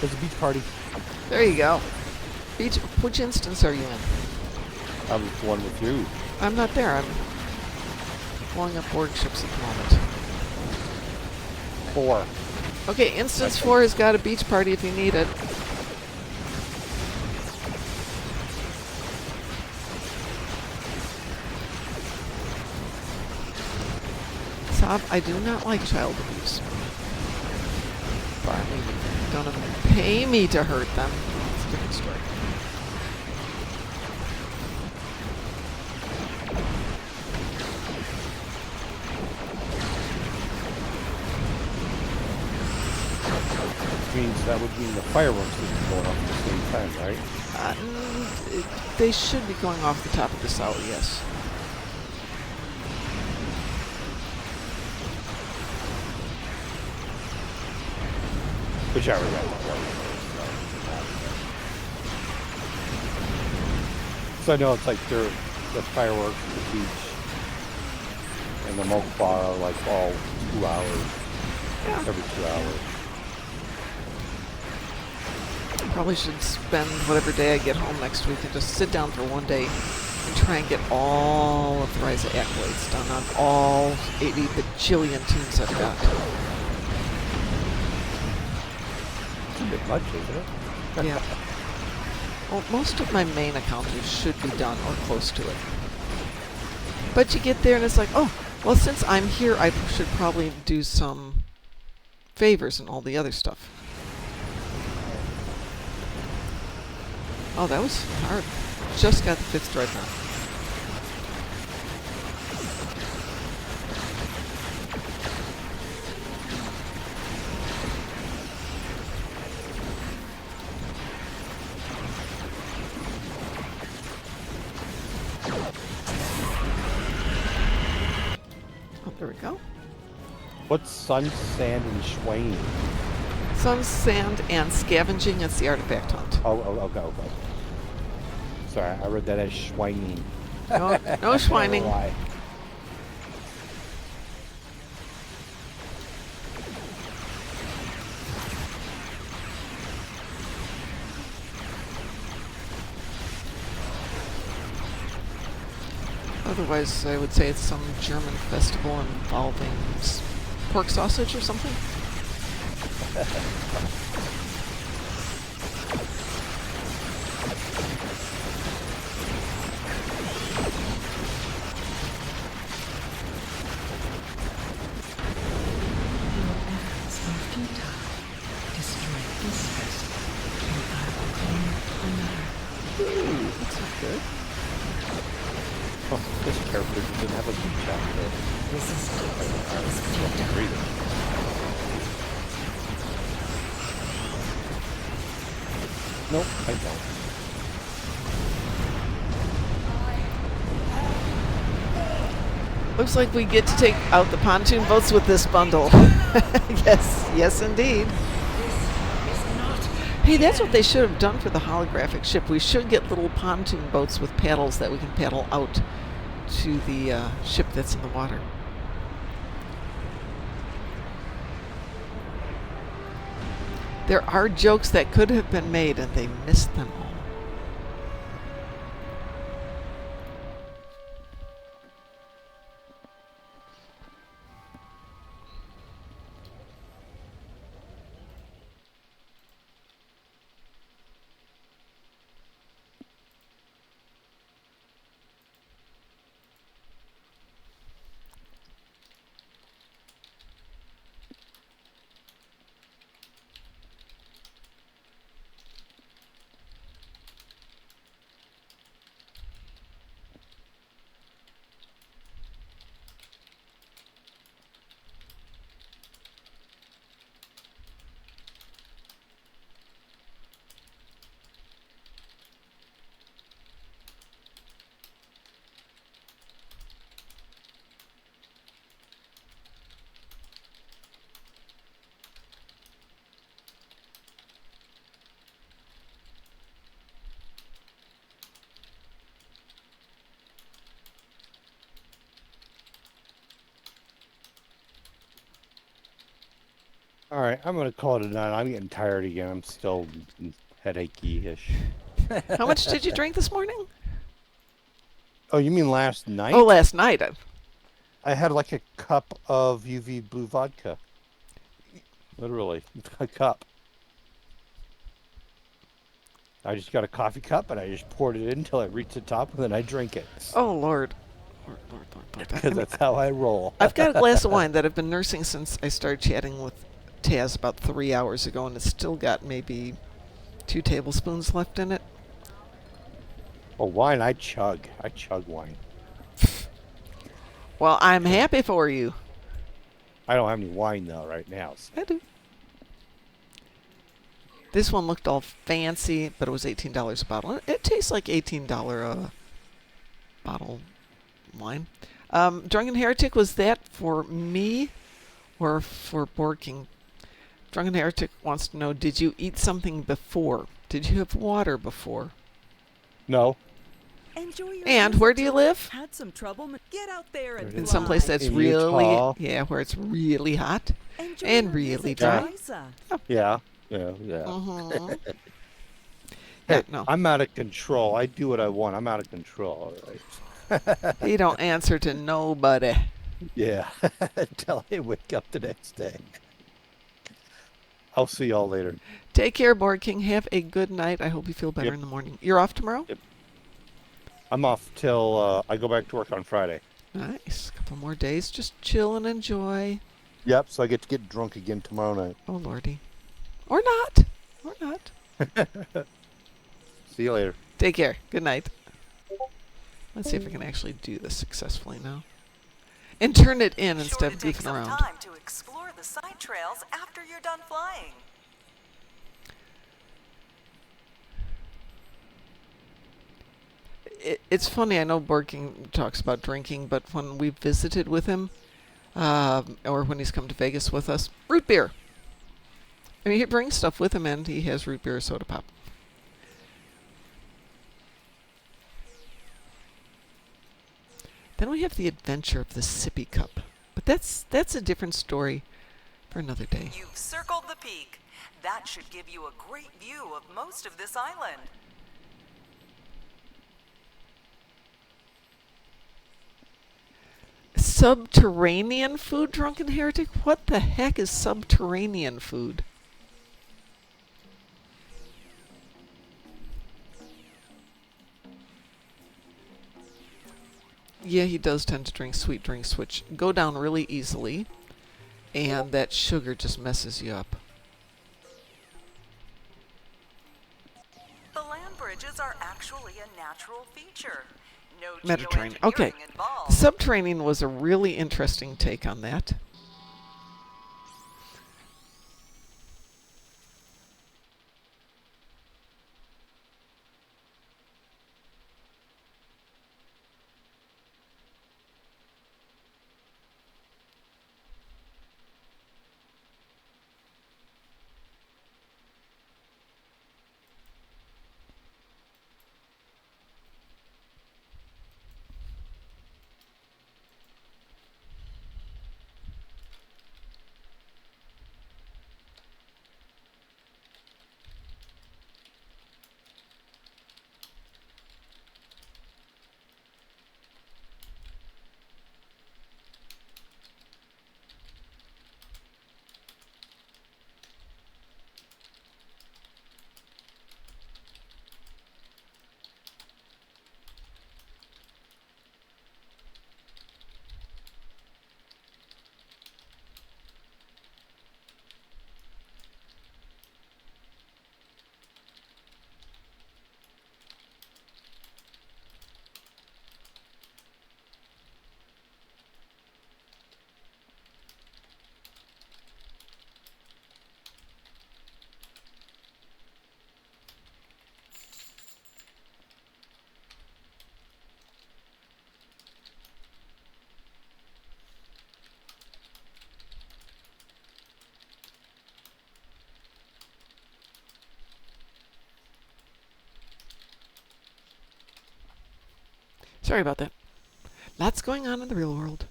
There's a beach party. There you go. Beach. Which instance are you in? I was the one with you. I'm not there. I'm blowing up board ships at the moment. 4. Okay, instance 4 has got a beach party if you need it. Sob, I do not like child abuse. But I mean, don't even pay me to hurt them. It's a different story. Means that would mean the fireworks would be going off at the same time, right? They should be going off the top of this hour, yes. Whichever way. So I know it's like the fireworks, the beach, and the milk bar are like all 2 hours, every 2 hours. Probably should spend whatever day I get home next week and just sit down for one day and try and get all of the Risa accolades done on all 80 bajillion teams I've got. It's a bit much, isn't it? Yeah. Well, most of my main encounters should be done or close to it. But you get there and it's like, oh, well, since I'm here, I should probably do some favors and all the other stuff. Oh, that was hard. Just got the 5th dreadnought. Oh, there we go. What's sun, sand, and schwain? Sun, sand, and scavenging. It's the artifact hunt. Okay. Sorry, I read that as schweining. No, no schweining. Why? Otherwise, I would say it's some German festival involving pork sausage or something. This character doesn't have a beach outfit. Nope, I don't. Looks like we get to take out the pontoon boats with this bundle. Yes, indeed. Hey, that's what they should have done for the holographic ship. We should get little pontoon boats with paddles that we can paddle out to the ship that's in the water. There are jokes that could have been made and they missed them all. All right, I'm gonna call it a night. I'm getting tired again. I'm still headachy-ish. How much did you drink this morning? Oh, you mean last night? Oh, last night. I had like a cup of UV blue vodka. Literally, a cup. I just got a coffee cup and I just poured it in until I reached the top and then I drink it. Oh, Lord. Lord. Because that's how I roll. I've got a glass of wine that I've been nursing since I started chatting with Taz about 3 hours ago, and it's still got maybe 2 tablespoons left in it. Oh, wine, I chug wine. Well, I'm happy for you. I don't have any wine though right now. So. I do. This one looked all fancy, but it was $18 a bottle. It tastes like $18 bottle wine. Drunken Heretic, was that for me or for Borking? Drunken Heretic wants to know, did you eat something before? Did you have water before? No. Enjoy your And visit where do you to- live? Had some trouble. Get out there and In fly. some place that's In really, Utah. yeah, where it's really hot Enjoy and your really visit to dry. Risa. Yeah. Mhm. Hey, Yeah, no. I'm out of control. I do what I want. I'm out of control. All right. He don't answer to nobody. Yeah. Until I wake up the next day. I'll see y'all later. Take care, Board King. Have a good night. I hope you feel better Yep. in the morning. You're off tomorrow? Yep. I'm off till I go back to work on Friday. Nice. A couple more days. Just chill and enjoy. Yep. So I get to get drunk again tomorrow night. Oh, Lordy. Or not. Or not. See you later. Take care. Good night. Let's see if I can actually do this successfully now. And turn it in instead of take goofing some around. time to explore the side trails after you're done flying. It's funny, I know Borking talks about drinking, but when we visited with him, or when he's come to Vegas with us, root beer. I mean, he brings stuff with him, and he has root beer or soda pop. Then we have the adventure of the sippy cup, but that's a different story for another day. You've circled the peak. That should give you a great view of most of this island. Subterranean food, Drunken Heretic? What the heck is subterranean food? Yeah, he does tend to drink sweet drinks, which go down really easily, and that sugar just messes you up. The land bridges are actually a natural feature. No Mediterranean. geoengineering Okay. involved. Subterranean was a really interesting take on that. Sorry about that. Lots going on in the real world.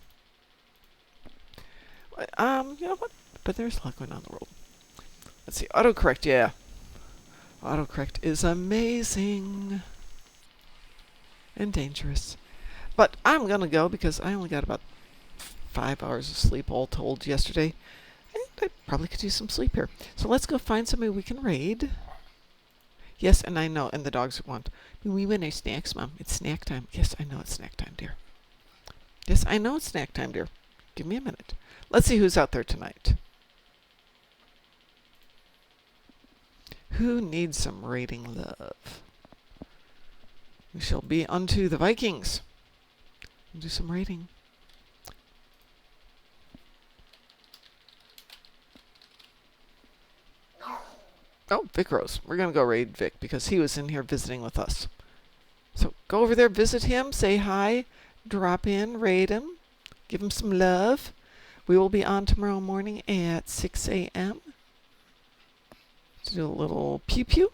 You know what? but there's a lot going on in the world. Let's see. Autocorrect, yeah. Autocorrect is amazing. And dangerous. But I'm going to go because I only got about 5 hours of sleep all told yesterday. And I probably could use some sleep here. So let's go find somebody we can raid. Yes, and I know, and the dogs want. We win our snacks, Mom. It's snack time. Yes, I know it's snack time, dear. Yes, I know it's snack time, dear. Give me a minute. Let's see who's out there tonight. Who needs some raiding love? We shall be unto the Vikings. Do some raiding. Oh, Vic Rose. We're going to go raid Vic because he was in here visiting with us. So go over there, visit him, say hi, drop in, raid him, give him some love. We will be on tomorrow morning at 6 a.m. to do a little pew-pew,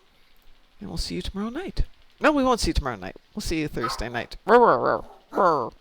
and we'll see you tomorrow night. No, we won't see you tomorrow night. We'll see you Thursday night. Roar, roar, roar, roar.